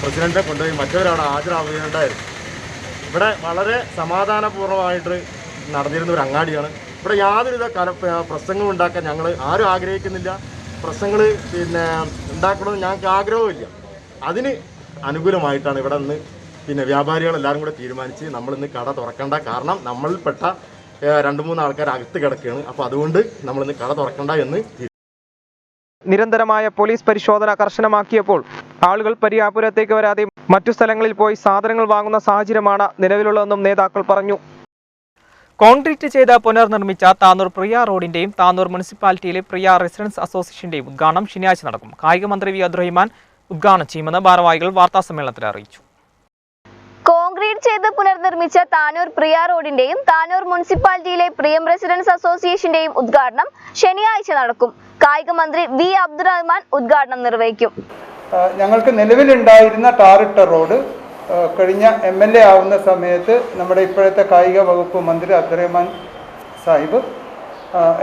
പ്രസിഡന്റിനെ കൊണ്ടുപോയി മറ്റൊരാളെ ഹാജരാവുകയുണ്ടായിരുന്നു. ഇവിടെ വളരെ സമാധാനപൂർവ്വമായിട്ട് നടന്നിരുന്ന ഒരു അങ്ങാടിയാണ്. ഇവിടെ യാതൊരുവിധ പ്രശ്നങ്ങളും ഉണ്ടാക്കാൻ ഞങ്ങൾ ആരും ആഗ്രഹിക്കുന്നില്ല. പ്രശ്നങ്ങൾ ഉണ്ടാക്കണമെന്ന് ഞങ്ങൾക്ക് ആഗ്രഹമില്ല. അതിന് അനുകൂലമായിട്ടാണ് ഇവിടെ നിന്ന് വ്യാപാരികളെല്ലാവരും കൂടെ തീരുമാനിച്ച് നമ്മളിന്ന് കട തുറക്കണ്ട. കാരണം നമ്മളിൽപ്പെട്ട 2-3 ആൾക്കാർ അകത്ത് കിടക്കുകയാണ്. അപ്പോൾ അതുകൊണ്ട് നമ്മളിന്ന് കട തുറക്കണ്ട എന്ന്. നിരന്തരമായ പോലീസ് പരിശോധന കർശനമാക്കിയപ്പോൾ ആളുകൾ പരിയാപുരത്തേക്ക് വരാതെ മറ്റു സ്ഥലങ്ങളിൽ പോയി സാധനങ്ങൾ വാങ്ങുന്ന സാഹചര്യമാണ് നിലവിലുള്ളതെന്നും നേതാക്കൾ പറഞ്ഞു. കോൺക്രീറ്റ് ചെയ്ത് പുനർനിർമ്മിച്ച താനൂർ പ്രിയ റോഡിന്റെയും താനൂർ മുനിസിപ്പാലിറ്റിയിലെ പ്രിയ റെസിഡൻസ് അസോസിയേഷന്റെയും ഉദ്ഘാടനം ശനിയാഴ്ച നടക്കും. കായിക മന്ത്രി വി അബ്ദുറഹിമാൻ ഉദ്ഘാടനം ചെയ്യുമെന്ന് ഭാരവാഹികൾ വാർത്താസമ്മേളനത്തിൽ അറിയിച്ചു. കോൺക്രീറ്റ് ചെയ്ത് പുനർനിർമ്മിച്ച താനൂർ പ്രിയ റോഡിന്റെയും താനൂർ മുനിസിപ്പാലിറ്റിയിലെ പ്രിയം റെസിഡൻസ് അസോസിയേഷന്റെയും ഉദ്ഘാടനം ശനിയാഴ്ച നടക്കും. കായിക മന്ത്രി വി അബ്ദുറഹിമാൻ ഉദ്ഘാടനം നിർവഹിക്കും. ഞങ്ങൾക്ക് നിലവിലുണ്ടായിരുന്ന ടാറിട്ട റോഡ് കഴിഞ്ഞ MLA ആവുന്ന സമയത്ത് നമ്മുടെ ഇപ്പോഴത്തെ കായിക വകുപ്പ് മന്ത്രി അബ്ദുറഹിമാൻ സാഹിബ്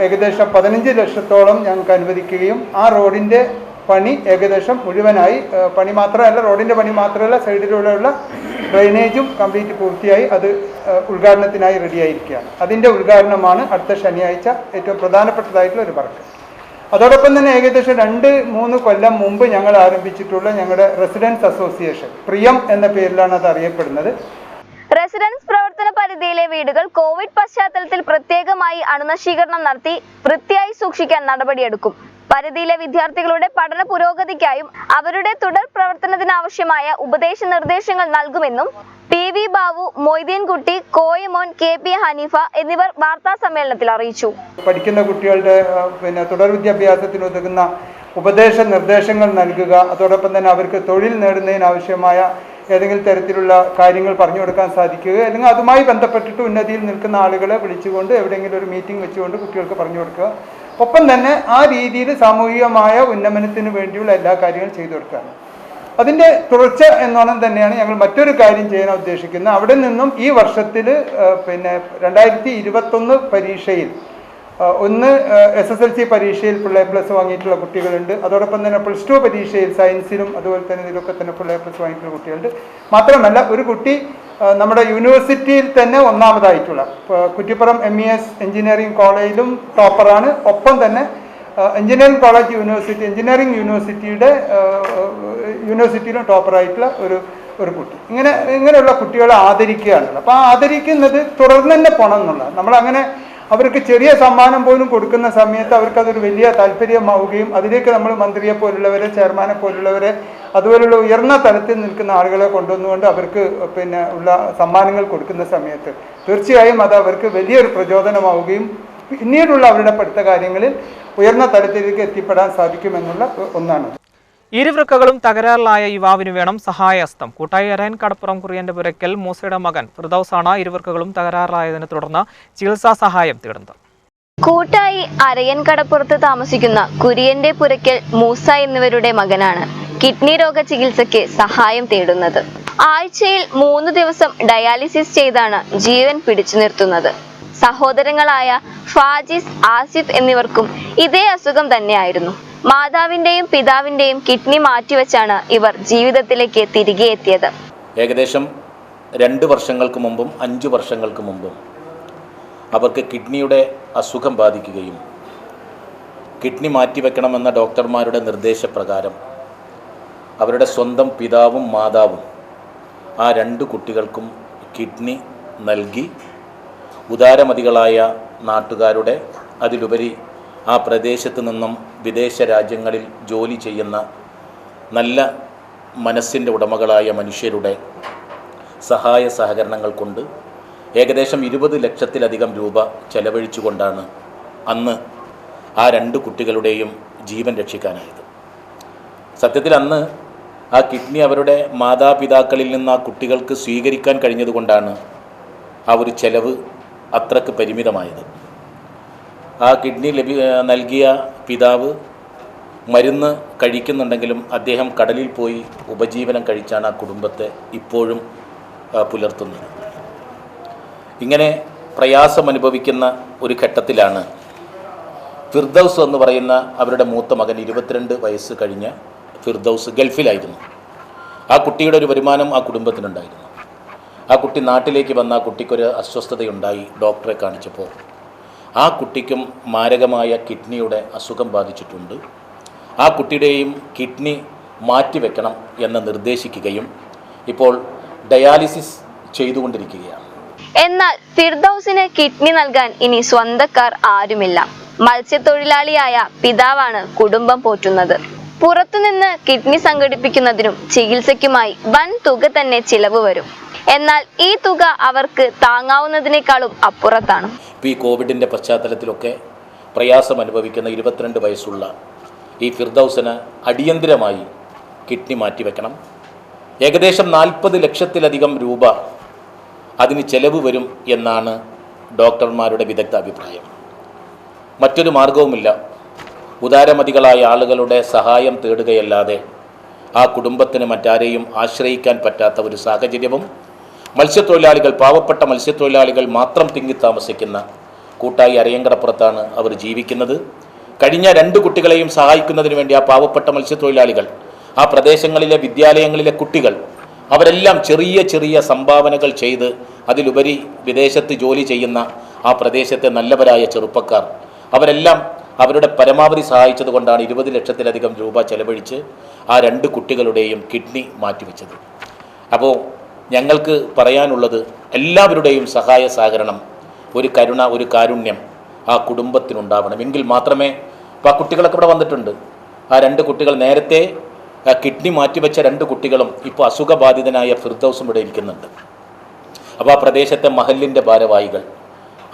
ഏകദേശം 15 ലക്ഷത്തോളം ഞങ്ങൾക്ക് അനുവദിക്കുകയും ആ റോഡിൻ്റെ പണി ഏകദേശം മുഴുവനായി, പണി മാത്രമല്ല റോഡിൻ്റെ പണി മാത്രമല്ല സൈഡിലൂടെയുള്ള ഡ്രെയിനേജും കംപ്ലീറ്റ് പൂർത്തിയായി അത് ഉദ്ഘാടനത്തിനായി റെഡിയായിരിക്കുകയാണ്. അതിൻ്റെ ഉദ്ഘാടനമാണ് അടുത്ത ശനിയാഴ്ച ഏറ്റവും പ്രധാനപ്പെട്ടതായിട്ടുള്ള ഒരു വർക്ക്. അതോടൊപ്പം തന്നെ ഏകദേശം 2-3 കൊല്ലം മുമ്പ് ഞങ്ങൾ ആരംഭിച്ചിട്ടുള്ള ഞങ്ങളുടെ റെസിഡൻസ് അസോസിയേഷൻ പ്രിയം എന്ന പേരിലാണ് അത് അറിയപ്പെടുന്നത്. റെസിഡൻസ് പ്രവർത്തന പരിധിയിലെ വീടുകൾ കോവിഡ് പശ്ചാത്തലത്തിൽ പ്രത്യേകമായി അണുനശീകരണം നടത്തി വൃത്തിയായി സൂക്ഷിക്കാൻ നടപടിയെടുക്കും. പരിധിയിലെ വിദ്യാർത്ഥികളുടെ പഠന പുരോഗതിക്കായും അവരുടെ തുടർ പ്രവർത്തനത്തിനാവശ്യമായ ഉപദേശ നിർദ്ദേശങ്ങൾ നൽകുമെന്നും PV ബാബു, മൊയ്തീൻകുട്ടി, കോയമോൻ, KP ഹനീഫ എന്നിവർ വാർത്താ സമ്മേളനത്തിൽ അറിയിച്ചു. പഠിക്കുന്ന കുട്ടികളുടെ തുടർ വിദ്യാഭ്യാസത്തിന് ഉതകുന്ന ഉപദേശ നിർദ്ദേശങ്ങൾ നൽകുക, അതോടൊപ്പം തന്നെ അവർക്ക് തൊഴിൽ നേടുന്നതിനാവശ്യമായ ഏതെങ്കിലും തരത്തിലുള്ള കാര്യങ്ങൾ പറഞ്ഞു കൊടുക്കാൻ സാധിക്കുക, അല്ലെങ്കിൽ അതുമായി ബന്ധപ്പെട്ടിട്ട് ഉന്നതിയിൽ നിൽക്കുന്ന ആളുകളെ വിളിച്ചുകൊണ്ട് എവിടെയെങ്കിലും ഒരു മീറ്റിംഗ് വെച്ചുകൊണ്ട് കുട്ടികൾക്ക് പറഞ്ഞു കൊടുക്കുക. ഒപ്പം തന്നെ ആ രീതിയിൽ സാമൂഹികമായ ഉന്നമനത്തിന് വേണ്ടിയുള്ള എല്ലാ കാര്യങ്ങളും ചെയ്തു കൊടുക്കുകയാണ്. അതിൻ്റെ തുടർച്ച എന്നോണം തന്നെയാണ് ഞങ്ങൾ മറ്റൊരു കാര്യം ചെയ്യാൻ ഉദ്ദേശിക്കുന്നത്. അവിടെ നിന്നും ഈ വർഷത്തിൽ 2021 പരീക്ഷയിൽ ഒന്ന് SSLC പരീക്ഷയിൽ +A+ വാങ്ങിയിട്ടുള്ള കുട്ടികളുണ്ട്. അതോടൊപ്പം തന്നെ +2 പരീക്ഷയിൽ സയൻസിലും അതുപോലെ തന്നെ ഇതിലൊക്കെ തന്നെ +A+ വാങ്ങിയിട്ടുള്ള കുട്ടികളുണ്ട്. മാത്രമല്ല ഒരു കുട്ടി നമ്മുടെ യൂണിവേഴ്സിറ്റിയിൽ തന്നെ ഒന്നാമതായിട്ടുള്ള കുറ്റിപ്പുറം MES എഞ്ചിനീയറിംഗ് കോളേജിലും ടോപ്പറാണ്. ഒപ്പം തന്നെ എഞ്ചിനീയറിംഗ് കോളേജ് യൂണിവേഴ്സിറ്റി എഞ്ചിനീയറിംഗ് യൂണിവേഴ്സിറ്റിയിലും ടോപ്പറായിട്ടുള്ള ഒരു കുട്ടി. ഇങ്ങനെയുള്ള കുട്ടികളെ ആദരിക്കുകയാണല്ലോ. അപ്പോൾ ആ ആദരിക്കുന്നത് തുടർന്ന് തന്നെ പോകണം എന്നുള്ളത്. നമ്മളങ്ങനെ അവർക്ക് ചെറിയ സമ്മാനം പോലും കൊടുക്കുന്ന സമയത്ത് അവർക്കതൊരു വലിയ താല്പര്യമാവുകയും അതിലേക്ക് നമ്മൾ മന്ത്രിയെ പോലുള്ളവരെ, ചെയർമാനെ പോലുള്ളവരെ, അതുപോലുള്ള ഉയർന്ന തലത്തിൽ നിൽക്കുന്ന ആളുകളെ കൊണ്ടുവന്നുകൊണ്ട് അവർക്ക് ഉള്ള സമ്മാനങ്ങൾ കൊടുക്കുന്ന സമയത്ത് തീർച്ചയായും അത് അവർക്ക് വലിയൊരു പ്രചോദനമാവുകയും പിന്നീടുള്ള അവരുടെ പഠിത്ത കാര്യങ്ങളിൽ ഉയർന്ന തലത്തിലേക്ക് എത്തിപ്പെടാൻ സാധിക്കുമെന്നുള്ള ഒന്നാണ്. ഇരുവൃക്കകളും തകരാറിലായ യുവാവിന് വേണം സഹായഹസ്തം. കൂട്ടായി അരയൻ കടപ്പുറം കുറിയന്റെ പുരയ്ക്കൽ മൂസയുടെ മകൻ ഫിർദൌസാണ് ഇരുവൃക്കകളും തകരാറിലായതിനെ തുടർന്ന് ചികിത്സാ സഹായം തേടുന്നത്. കൂട്ടായി അരയൻ കടപ്പുറത്ത് താമസിക്കുന്ന കുര്യന്റെ പുരയ്ക്കൽ മൂസ എന്നിവരുടെ മകനാണ് കിഡ്നി രോഗ ചികിത്സയ്ക്ക് സഹായം തേടുന്നത്. ആഴ്ചയിൽ 3 ദിവസം ഡയാലിസിസ് ചെയ്താണ് ജീവൻ പിടിച്ചു നിർത്തുന്നത്. സഹോദരങ്ങളായ ഫാജിസ്, ആസിഫ് എന്നിവർക്കും ഇതേ അസുഖം തന്നെയായിരുന്നു. മാതാവിന്റെയും പിതാവിന്റെയും കിഡ്നി മാറ്റിവെച്ചാണ് ഇവർ ജീവിതത്തിലേക്ക് തിരികെ എത്തിയത്. ഏകദേശം 2 വർഷങ്ങൾക്ക് മുമ്പും 5 വർഷങ്ങൾക്ക് മുമ്പും അവർക്ക് കിഡ്നിയുടെ അസുഖം ബാധിക്കുകയും കിഡ്നി മാറ്റിവെക്കണമെന്ന ഡോക്ടർമാരുടെ നിർദ്ദേശപ്രകാരം അവരുടെ സ്വന്തം പിതാവും മാതാവും ആ 2 കുട്ടികൾക്കും കിഡ്നി നൽകി ഉദാരമതികളായ നാട്ടുകാരുടെ, അതിലുപരി ആ പ്രദേശത്ത് നിന്നും വിദേശ രാജ്യങ്ങളിൽ ജോലി ചെയ്യുന്ന നല്ല മനസ്സിൻ്റെ ഉടമകളായ മനുഷ്യരുടെ സഹായ സഹകരണങ്ങൾ കൊണ്ട് ഏകദേശം 20 ലക്ഷത്തിലധികം രൂപ ചെലവഴിച്ചുകൊണ്ടാണ് അന്ന് ആ 2 കുട്ടികളുടെയും ജീവൻ രക്ഷിക്കാനായത്. സത്യത്തിൽ അന്ന് ആ കിഡ്നി അവരുടെ മാതാപിതാക്കളിൽ നിന്ന് ആ കുട്ടികൾക്ക് സ്വീകരിക്കാൻ കഴിഞ്ഞതുകൊണ്ടാണ് ആ ഒരു ചെലവ് അത്രക്ക് പരിമിതമായത്. ആ കിഡ്നി നൽകിയ പിതാവ് മരുന്ന് കഴിക്കുന്നുണ്ടെങ്കിലും അദ്ദേഹം കടലിൽ പോയി ഉപജീവനം കഴിച്ചാണ് ആ കുടുംബത്തെ ഇപ്പോഴും പുലർത്തുന്നത്. ഇങ്ങനെ പ്രയാസം അനുഭവിക്കുന്ന ഒരു ഘട്ടത്തിലാണ് ഫിർദൌസ് എന്ന് പറയുന്ന അവരുടെ മൂത്ത മകൻ, 22 വയസ്സ് കഴിഞ്ഞ ഫിർദൌസ്, ഗൾഫിലായിരുന്നു. ആ കുട്ടിയുടെ ഒരു വരുമാനം ആ കുടുംബത്തിനുണ്ടായിരുന്നു. ആ കുട്ടി നാട്ടിലേക്ക് വന്ന ആ കുട്ടിക്കൊരു അസ്വസ്ഥതയുണ്ടായി. ഡോക്ടറെ കാണിച്ചപ്പോൾ ആ കുട്ടിക്കും മാരകമായ കിഡ്നിയുടെ അസുഖം ബാധിച്ചിട്ടുണ്ട്. ആ കുട്ടിയുടെയും കിഡ്നി മാറ്റിവെക്കണം എന്ന് നിർദ്ദേശിക്കുകയും ഇപ്പോൾ ഡയാലിസിസ് ചെയ്തുകൊണ്ടിരിക്കുകയാണ്. എന്നാൽ ഫിർദൌസിന് കിഡ്നി നൽകാൻ ഇനി സ്വന്തക്കാർ ആരുമില്ല. മത്സ്യത്തൊഴിലാളിയായ പിതാവാണ് കുടുംബം പോറ്റുന്നത്. പുറത്തുനിന്ന് കിഡ്നി സംഘടിപ്പിക്കുന്നതിനും ചികിത്സയ്ക്കുമായി വൻ തുക തന്നെ ചിലവ് വരും. എന്നാൽ ഈ തുക അവർക്ക് താങ്ങാവുന്നതിനേക്കാളും അപ്പുറത്താണ്. ഈ കോവിഡിൻ്റെ പശ്ചാത്തലത്തിലൊക്കെ പ്രയാസം അനുഭവിക്കുന്ന 22 വയസ്സുള്ള ഈ ഫിർദൌസിന് അടിയന്തിരമായി കിഡ്നി മാറ്റിവെക്കണം. ഏകദേശം 40 ലക്ഷത്തിലധികം രൂപ അതിന് ചെലവ് വരും എന്നാണ് ഡോക്ടർമാരുടെ വിദഗ്ധ അഭിപ്രായം. മറ്റൊരു മാർഗവുമില്ല. ഉദാരമതികളായ ആളുകളുടെ സഹായം തേടുകയല്ലാതെ ആ കുടുംബത്തിന് മറ്റാരെയും ആശ്രയിക്കാൻ പറ്റാത്ത ഒരു സാഹചര്യവും മത്സ്യത്തൊഴിലാളികൾ, പാവപ്പെട്ട മത്സ്യത്തൊഴിലാളികൾ മാത്രം തിങ്ങി താമസിക്കുന്ന കൂട്ടായി അരയങ്കടപ്പുറത്താണ് അവർ ജീവിക്കുന്നത്. കഴിഞ്ഞ 2 കുട്ടികളെയും സഹായിക്കുന്നതിന് വേണ്ടി ആ പാവപ്പെട്ട മത്സ്യത്തൊഴിലാളികൾ, ആ പ്രദേശങ്ങളിലെ വിദ്യാലയങ്ങളിലെ കുട്ടികൾ, അവരെല്ലാം ചെറിയ ചെറിയ സംഭാവനകൾ ചെയ്ത്, അതിലുപരി വിദേശത്ത് ജോലി ചെയ്യുന്ന ആ പ്രദേശത്തെ നല്ലവരായ ചെറുപ്പക്കാർ, അവരെല്ലാം അവരുടെ പരമാവധി സഹായിച്ചതുകൊണ്ടാണ് 20 ലക്ഷത്തിലധികം രൂപ ചെലവഴിച്ച് ആ 2 കുട്ടികളുടെയും കിഡ്നി മാറ്റിവെച്ചത്. അപ്പോൾ ഞങ്ങൾക്ക് പറയാനുള്ളത്, എല്ലാവരുടെയും സഹായ സഹകരണം, ഒരു കരുണ, ഒരു കാരുണ്യം ആ കുടുംബത്തിനുണ്ടാവണം. എങ്കിൽ മാത്രമേ, ഇപ്പോൾ ആ കുട്ടികളൊക്കെ ഇവിടെ വന്നിട്ടുണ്ട്. ആ 2 കുട്ടികൾ, നേരത്തെ കിഡ്നി മാറ്റിവെച്ച 2 കുട്ടികളും ഇപ്പോൾ അസുഖബാധിതനായ ഫിർദൌസും ഇവിടെ ഇരിക്കുന്നുണ്ട്. അപ്പോൾ ആ പ്രദേശത്തെ മഹലിൻ്റെ ഭാരവാഹികൾ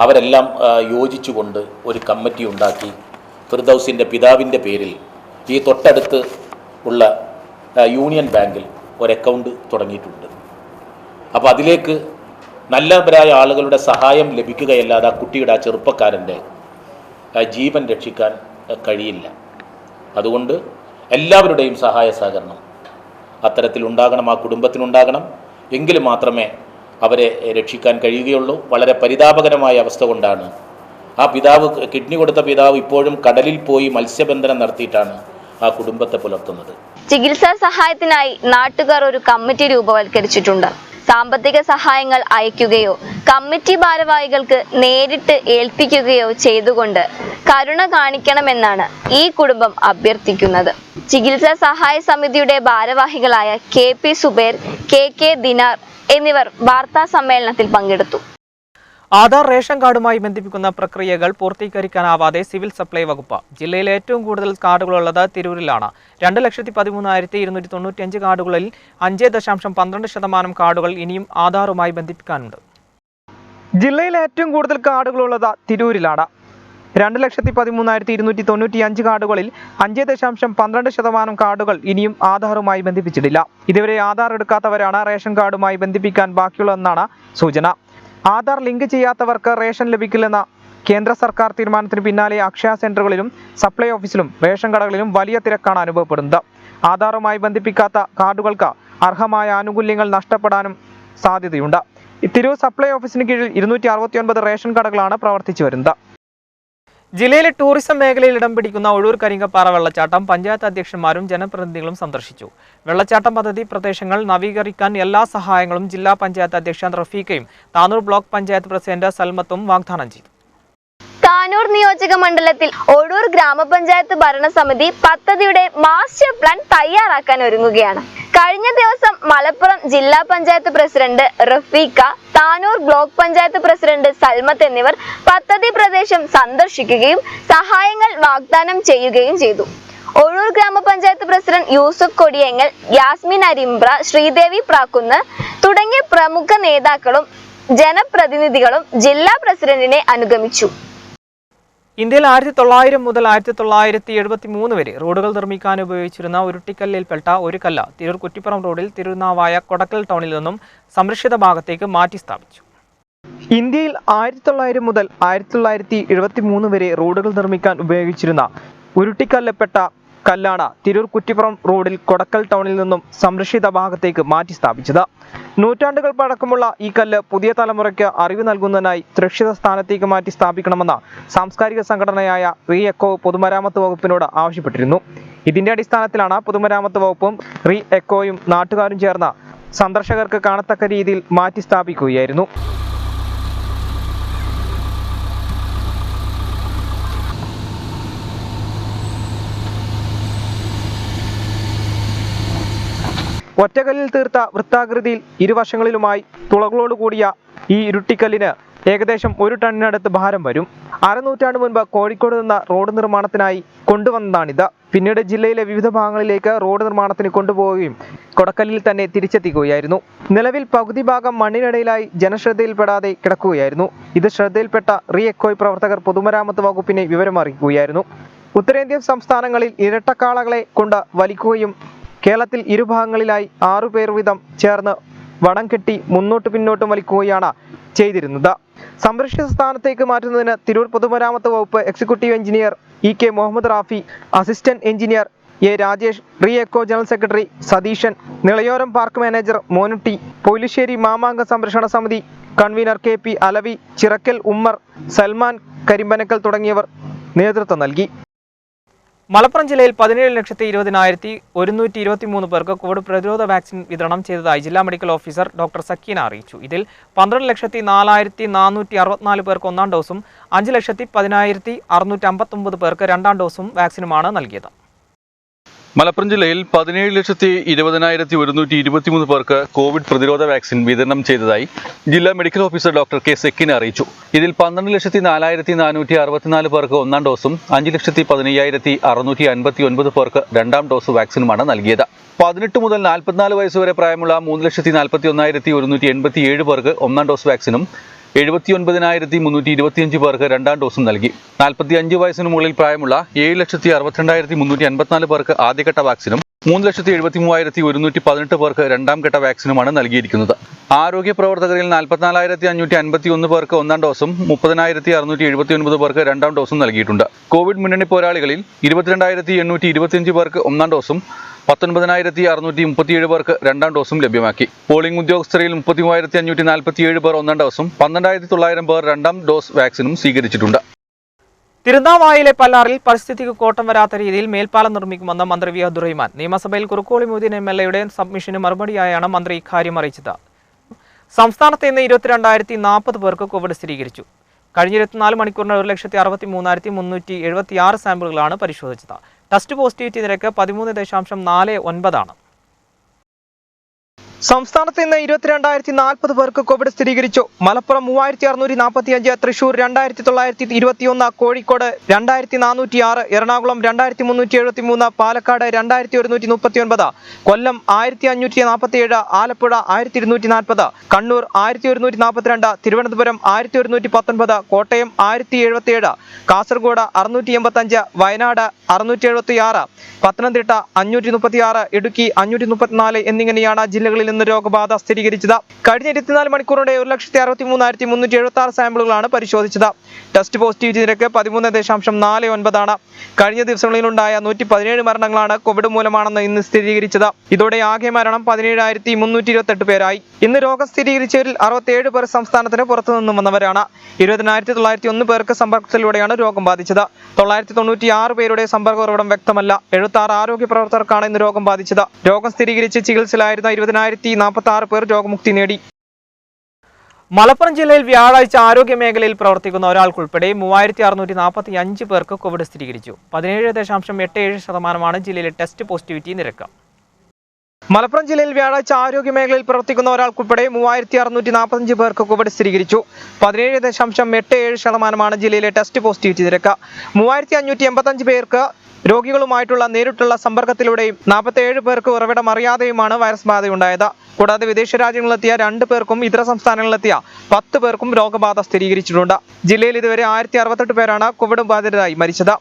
അവരെല്ലാം യോജിച്ചുകൊണ്ട് ഒരു കമ്മിറ്റി ഉണ്ടാക്കി ഫിർദൌസിൻ്റെ പിതാവിൻ്റെ പേരിൽ ഈ തൊട്ടടുത്ത് ഉള്ള യൂണിയൻ ബാങ്കിൽ ഒരു അക്കൗണ്ട് തുടങ്ങിയിട്ടുണ്ട്. അപ്പോൾ അതിലേക്ക് നല്ലവരായ ആളുകളുടെ സഹായം ലഭിക്കുകയല്ലാതെ ആ കുട്ടിയുടെ ആ ചെറുപ്പക്കാരൻ്റെ ജീവൻ രക്ഷിക്കാൻ കഴിയില്ല. അതുകൊണ്ട് എല്ലാവരുടെയും സഹായ സഹകരണം അത്തരത്തിലുണ്ടാകണം, ആ കുടുംബത്തിനുണ്ടാകണം. എങ്കിൽ മാത്രമേ അവരെ രക്ഷിക്കാൻ കഴിയുകയുള്ളൂ. വളരെ പരിതാപകരമായ അവസ്ഥ കൊണ്ടാണ് ആ പിതാവ്, കിഡ്നി കൊടുത്ത പിതാവ് ഇപ്പോഴും കടലിൽ പോയി മത്സ്യബന്ധനം നടത്തിയിട്ടാണ് ആ കുടുംബത്തെ പുലർത്തുന്നത്. ചികിത്സാ സഹായത്തിനായി നാട്ടുകാർ ഒരു കമ്മിറ്റി രൂപവൽക്കരിച്ചിട്ടുണ്ട്. സാമ്പത്തിക സഹായങ്ങൾ അയക്കുകയോ കമ്മിറ്റി ഭാരവാഹികൾക്ക് നേരിട്ട് ഏൽപ്പിക്കുകയോ ചെയ്തുകൊണ്ട് കരുണ കാണിക്കണമെന്നാണ് ഈ കുടുംബം അഭ്യർത്ഥിക്കുന്നത്. ചികിത്സാ സഹായ സമിതിയുടെ ഭാരവാഹികളായ KP സുബൈർ, KK ദിനാർ എന്നിവർ വാർത്താ സമ്മേളനത്തിൽ പങ്കെടുത്തു. ആധാർ റേഷൻ കാർഡുമായി ബന്ധിപ്പിക്കുന്ന പ്രക്രിയകൾ പൂർത്തീകരിക്കാനാവാതെ സിവിൽ സപ്ലൈ വകുപ്പ്. ജില്ലയിൽ ഏറ്റവും കൂടുതൽ കാർഡുകളുള്ളത് തിരൂരിലാണ്. 2,13,295 കാർഡുകളിൽ 5.12% കാർഡുകൾ ഇനിയും ആധാറുമായി ബന്ധിപ്പിക്കാനുണ്ട്. ജില്ലയിൽ ഏറ്റവും കൂടുതൽ കാർഡുകളുള്ളത് തിരൂരിലാണ്. 2,13,295 കാർഡുകളിൽ 5.12% കാർഡുകൾ ഇനിയും ആധാറുമായി ബന്ധിപ്പിച്ചിട്ടില്ല. ഇതുവരെ ആധാർ എടുക്കാത്തവരാണ് റേഷൻ കാർഡുമായി ബന്ധിപ്പിക്കാൻ ബാക്കിയുള്ളതെന്നാണ് സൂചന. ആധാർ ലിങ്ക് ചെയ്യാത്തവർക്ക് റേഷൻ ലഭിക്കില്ലെന്ന കേന്ദ്ര സർക്കാർ തീരുമാനത്തിന് പിന്നാലെ അക്ഷയ സെന്ററുകളിലും സപ്ലൈ ഓഫീസിലും റേഷൻ കടകളിലും വലിയ തിരക്കാണ് അനുഭവപ്പെടുന്നത്. ആധാറുമായി ബന്ധിപ്പിക്കാത്ത കാർഡുകൾക്ക് അർഹമായ ആനുകൂല്യങ്ങൾ നഷ്ടപ്പെടാനും സാധ്യതയുണ്ട്. തിരൂർ സപ്ലൈ ഓഫീസിന് കീഴിൽ 269 റേഷൻ കടകളാണ് പ്രവർത്തിച്ചു വരുന്നത്. ജില്ലയിലെ ടൂറിസം മേഖലയിൽ ഇടം പിടിക്കുന്ന ഒഴൂർ കരിങ്കപ്പാറ വെള്ളച്ചാട്ടം പഞ്ചായത്ത് അധ്യക്ഷന്മാരും ജനപ്രതിനിധികളും സന്ദർശിച്ചു. വെള്ളച്ചാട്ടം പദ്ധതി പ്രദേശങ്ങൾ നവീകരിക്കാൻ എല്ലാ സഹായങ്ങളും ജില്ലാ പഞ്ചായത്ത് അധ്യക്ഷൻ റഫീഖയും താനൂർ ബ്ലോക്ക് പഞ്ചായത്ത് പ്രസിഡന്റ് സൽമത്തും വാഗ്ദാനം ചെയ്തു. താനൂർ നിയോജക മണ്ഡലത്തിൽ ഒഴൂർ ഗ്രാമപഞ്ചായത്ത് ഭരണസമിതി പദ്ധതിയുടെ മാസ്റ്റർ പ്ലാൻ തയ്യാറാക്കാൻ ഒരുങ്ങുകയാണ്. കഴിഞ്ഞ ദിവസം മലപ്പുറം ജില്ലാ panchayat president Rafeeqa, Tanur block panchayat president Salmath എന്നിവർ പദ്ധതി പ്രദേശം സന്ദർശിക്കുകയും സഹായങ്ങൾ വാഗ്ദാനം ചെയ്യുകയും ചെയ്തു. ഒഴൂർ ഗ്രാമപഞ്ചായത്ത് പ്രസിഡന്റ് യൂസുഫ് കൊടിയങ്ങൽ, യാസ്മിൻ അരിമ്പ്ര, ശ്രീദേവി പ്രാക്കുന്ന് തുടങ്ങിയ പ്രമുഖ നേതാക്കളും ജനപ്രതിനിധികളും ജില്ലാ പ്രസിഡന്റിനെ അനുഗമിച്ചു. ഇന്ത്യയിൽ 1900 മുതൽ 1973 വരെ റോഡുകൾ നിർമ്മിക്കാൻ ഉപയോഗിച്ചിരുന്ന ഉരുട്ടിക്കല്ലിൽപ്പെട്ട ഒരു കല്ല് തിരൂർ കുറ്റിപ്പുറം റോഡിൽ തിരുനാവായ കൊടക്കൽ ടൗണിൽ നിന്നും സംരക്ഷിത ഭാഗത്തേക്ക് മാറ്റി സ്ഥാപിച്ചു. ഇന്ത്യയിൽ 1900 മുതൽ 1973 വരെ റോഡുകൾ നിർമ്മിക്കാൻ ഉപയോഗിച്ചിരുന്ന ഉരുട്ടിക്കല്ലിൽപ്പെട്ട കല്ലാണ് തിരൂർ കുറ്റിപ്പുറം റോഡിൽ കൊടക്കൽ ടൗണിൽ നിന്നും സംരക്ഷിത ഭാഗത്തേക്ക് മാറ്റി സ്ഥാപിച്ചത്. നൂറ്റാണ്ടുകൾ പഴക്കമുള്ള ഈ കല്ല് പുതിയ തലമുറയ്ക്ക് അറിവ് നൽകുന്നതിനായി സുരക്ഷിത സ്ഥാനത്തേക്ക് മാറ്റി സ്ഥാപിക്കണമെന്ന് സാംസ്കാരിക സംഘടനയായ റീ എക്കോ പൊതുമരാമത്ത് വകുപ്പിനോട് ആവശ്യപ്പെട്ടിരുന്നു. ഇതിന്റെ അടിസ്ഥാനത്തിലാണ് പൊതുമരാമത്ത് വകുപ്പും റീ എക്കോയും നാട്ടുകാരും ചേർന്ന് സന്ദർശകർക്ക് കാണത്തക്ക രീതിയിൽ മാറ്റി സ്ഥാപിക്കുകയായിരുന്നു. ഒറ്റക്കല്ലിൽ തീർത്ത വൃത്താകൃതിയിൽ ഇരുവശങ്ങളിലുമായി തുളകളോടുകൂടിയ ഈ ഇരുട്ടിക്കല്ലിന് ഏകദേശം 1 ടണ്ണിനടുത്ത് ഭാരം വരും. അരനൂറ്റാണ്ട് മുൻപ് കോഴിക്കോട് നിന്ന് റോഡ് നിർമ്മാണത്തിനായി കൊണ്ടുവന്നതാണിത്. പിന്നീട് ജില്ലയിലെ വിവിധ ഭാഗങ്ങളിലേക്ക് റോഡ് നിർമ്മാണത്തിന് കൊണ്ടുപോവുകയും കൊടക്കല്ലിൽ തന്നെ തിരിച്ചെത്തിക്കുകയായിരുന്നു. നിലവിൽ പകുതി ഭാഗം മണ്ണിനിടയിലായി ജനശ്രദ്ധയിൽപ്പെടാതെ കിടക്കുകയായിരുന്നു. ഇത് ശ്രദ്ധയിൽപ്പെട്ട റീ എക്കോയ് പ്രവർത്തകർ പൊതുമരാമത്ത് വകുപ്പിനെ വിവരമറിയിക്കുകയായിരുന്നു. ഉത്തരേന്ത്യൻ സംസ്ഥാനങ്ങളിൽ ഇരട്ടക്കാളകളെ കൊണ്ട് വലിക്കുകയും കേരളത്തിൽ ഇരുഭാഗങ്ങളിലായി 6 പേർ വീതം ചേർന്ന് വടം കെട്ടി മുന്നോട്ട് പിന്നോട്ടും വലിക്കുകയാണ് ചെയ്തിരുന്നത്. സംരക്ഷിത സ്ഥാനത്തേക്ക് മാറ്റുന്നതിന് തിരൂർ പൊതുമരാമത്ത് വകുപ്പ് executive engineer EK Muhammad Rafi, assistant engineer A Rajesh, re echo general secretary Satheesan, Nilayoram park manager Monutty, Poilissery മാമാങ്ക സംരക്ഷണ സമിതി കൺവീനർ KP അലവി, ചിറക്കൽ ഉമ്മർ, സൽമാൻ കരിമ്പനക്കൽ തുടങ്ങിയവർ നേതൃത്വം നൽകി. മലപ്പുറം ജില്ലയിൽ 17,20,123 പേർക്ക് കോവിഡ് പ്രതിരോധ വാക്സിൻ വിതരണം ചെയ്തതായി ജില്ലാ മെഡിക്കൽ ഓഫീസർ ഡോക്ടർ സക്കീന അറിയിച്ചു. ഇതിൽ 12,04,464 പേർക്ക് 1-ാം ഡോസും 5,10,659 പേർക്ക് 2-ാം ഡോസും വാക്സിനുമാണ് നൽകിയത്. മലപ്പുറം ജില്ലയിൽ 17,20,123 പേർക്ക് കോവിഡ് പ്രതിരോധ വാക്സിൻ വിതരണം ചെയ്തതായി ജില്ലാ medical officer doctor K Sakeena അറിയിച്ചു. ഇതിൽ 12,04,464 പേർക്ക് 1-ാം ഡോസും 5,15,659 പേർക്ക് 2-ാം ഡോസ് വാക്സിനുമാണ് നൽകിയത്. 18 മുതൽ 44 വയസ്സ് വരെ പ്രായമുള്ള 3,41,187 പേർക്ക് 1-ാം ഡോസ് വാക്സിനും 79,325 പേർക്ക് രണ്ടാം ഡോസും നൽകി. 45 വയസ്സിന് മുകളിൽ പ്രായമുള്ള 7,62,354 പേർക്ക് ആദ്യഘട്ട വാക്സിനും 3,73,118 പേർക്ക് രണ്ടാം ഘട്ട വാക്സിനുമാണ് നൽകിയിരിക്കുന്നത്. ആരോഗ്യ പ്രവർത്തകരിൽ 44,551 പേർക്ക് ഒന്നാം ഡോസും 30,679 പേർക്ക് രണ്ടാം ഡോസും നൽകിയിട്ടുണ്ട്. കോവിഡ് മുന്നണി പോരാളികളിൽ 22,825 പേർക്ക് ഒന്നാം ഡോസും 19,637 പേർക്ക് രണ്ടാം ഡോസും ലഭ്യമാക്കി. പോളിംഗ് ഉദ്യോഗസ്ഥരിൽ 33,547 പേർ ഒന്നാം ഡോസും 12,900 പേർ രണ്ടാം ഡോസ് വാക്സിനും സ്വീകരിച്ചിട്ടുണ്ട്. തിരുനാവായിലെ പല്ലാറിൽ പരിസ്ഥിതിക്ക് കോട്ടം വരാത്ത രീതിയിൽ മേൽപ്പാലം നിർമ്മിക്കുമെന്ന് മന്ത്രി വി അബ്ദുറഹിമാൻ. നിയമസഭയിൽ കുറുക്കോളി മൊയ്തീൻ MLA സബ്മിഷന് മറുപടിയായാണ് മന്ത്രി ഇക്കാര്യം അറിയിച്ചത്. സംസ്ഥാനത്ത് ഇന്ന് 22,040 പേർക്ക് കോവിഡ് സ്ഥിരീകരിച്ചു. കഴിഞ്ഞ 24 മണിക്കൂറിന് 1,63,376 സാമ്പിളുകളാണ് പരിശോധിച്ചത്. ടെസ്റ്റ് പോസിറ്റിവിറ്റി നിരക്ക് 13.49 ആണ്. സംസ്ഥാനത്ത് ഇന്ന് 22,040 പേർക്ക് കോവിഡ് സ്ഥിരീകരിച്ചു. മലപ്പുറം 3,645, തൃശൂർ 2,921, കോഴിക്കോട് 2,406, എറണാകുളം 2,373, പാലക്കാട് 2,139, കൊല്ലം 1,547, ആലപ്പുഴ 1,240, കണ്ണൂർ 1,142, തിരുവനന്തപുരം 1,119, കോട്ടയം 1,077, കാസർഗോഡ് 685, വയനാട് 676, പത്തനംതിട്ട 536, ഇടുക്കി 534 എന്നിങ്ങനെയാണ് ജില്ലകളിൽ നിന്ന് രോഗബാധ സ്ഥിരീകരിച്ചത്. കഴിഞ്ഞ 24 മണിക്കൂറിടെ 1,63,376 സാമ്പിളുകളാണ് പരിശോധിച്ചത്. ടെസ്റ്റ് പോസിറ്റിവിറ്റി നിരക്ക് 13.49 ആണ്. കഴിഞ്ഞ ദിവസങ്ങളിലുണ്ടായ 117 മരണങ്ങളാണ് കോവിഡ് മൂലമാണെന്ന് ഇന്ന് സ്ഥിരീകരിച്ചത്. ഇതോടെ ആകെ മരണം 17,328 പേരായി. ഇന്ന് രോഗം സ്ഥിരീകരിച്ചവരിൽ 67 പേർ സംസ്ഥാനത്തിന് പുറത്തുനിന്നും വന്നവരാണ്. 20,901 പേർക്ക് സമ്പർക്കത്തിലൂടെയാണ് രോഗം ബാധിച്ചത്. 996 പേരുടെ സമ്പർക്ക ഉറവിടം വ്യക്തമല്ല. 76 ആരോഗ്യ പ്രവർത്തകർക്കാണ് ഇന്ന് രോഗം ബാധിച്ചത്. രോഗം സ്ഥിരീകരിച്ച് ചികിത്സയിലായിരുന്ന 20,046 പേർ രോഗമുക്തി നേടി. മലപ്പുറം ജില്ലയിൽ വ്യാഴാഴ്ച ആരോഗ്യ മേഖലയിൽ പ്രവർത്തിക്കുന്ന ഒരാൾക്കുൾപ്പെടെ 3,645 പേർക്ക് കോവിഡ് സ്ഥിരീകരിച്ചു. 17.87% ജില്ലയിലെ ടെസ്റ്റ് പോസിറ്റിവിറ്റി നിരക്ക്. മലപ്പുറം ജില്ലയിൽ വ്യാഴാഴ്ച ആരോഗ്യ മേഖലയിൽ പ്രവർത്തിക്കുന്ന ഒരാൾക്കുൾപ്പെടെ 3,645 പേർക്ക് കോവിഡ് സ്ഥിരീകരിച്ചു. 17.87% ജില്ലയിലെ ടെസ്റ്റ് പോസിറ്റിവിറ്റി നിരക്ക്. 3,585 പേർക്ക് രോഗികളുമായിട്ടുള്ള നേരിട്ടുള്ള സമ്പർക്കത്തിലൂടെയും 47 പേർക്ക് ഉറവിടം അറിയാതെയുമാണ് വൈറസ് ബാധയുണ്ടായത്. കൂടാതെ വിദേശ രാജ്യങ്ങളിലെത്തിയ 2 പേർക്കും ഇതര സംസ്ഥാനങ്ങളിലെത്തിയ 10 പേർക്കും രോഗബാധ സ്ഥിരീകരിച്ചിട്ടുണ്ട്. ജില്ലയിൽ ഇതുവരെ 1,068 പേരാണ് കോവിഡ് ബാധിതരായി മരിച്ചത്.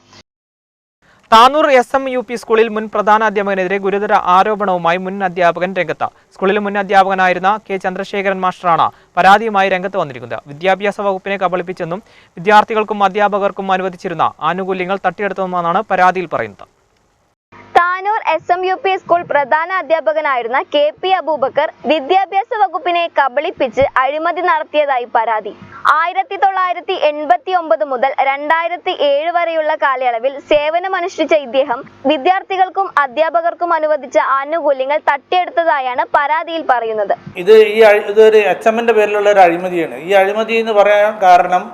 താനൂർ SMUP സ്കൂളിൽ മുൻ പ്രധാന അധ്യാപകനെതിരെ ഗുരുതര ആരോപണവുമായി മുൻ അധ്യാപകൻ രംഗത്ത്. സ്കൂളിലെ മുൻ അധ്യാപകനായിരുന്ന K. ചന്ദ്രശേഖരൻ മാസ്റ്ററാണ് പരാതിയുമായി രംഗത്ത് വന്നിരിക്കുന്നത്. വിദ്യാഭ്യാസ വകുപ്പിനെ കബളിപ്പിച്ചെന്നും വിദ്യാർത്ഥികൾക്കും അധ്യാപകർക്കും അനുവദിച്ചിരുന്ന ആനുകൂല്യങ്ങൾ തട്ടിയെടുത്തുമെന്നാണ് പരാതിയിൽ പറയുന്നത്. താനൂർ SMUP സ്കൂൾ പ്രധാന അധ്യാപകനായിരുന്ന KP അബൂബക്കർ വിദ്യാഭ്യാസ വകുപ്പിനെ കബളിപ്പിച്ച് അഴിമതി നടത്തിയതായി പരാതി. 1989 മുതൽ 2007 വരെയുള്ള കാലയളവിൽ സേവനമനുഷ്ഠിച്ച ഇദ്ദേഹം വിദ്യാർത്ഥികൾക്കും അധ്യാപകർക്കും അനുവദിച്ച ആനുകൂല്യങ്ങൾ തട്ടിയെടുത്തതായാണ് പരാതിയിൽ പറയുന്നത്. ഇതൊരു HMന്റെ പേരിലുള്ള ഒരു അഴിമതിയാണ്. ഈ അഴിമതി എന്ന് പറയാൻ കാരണം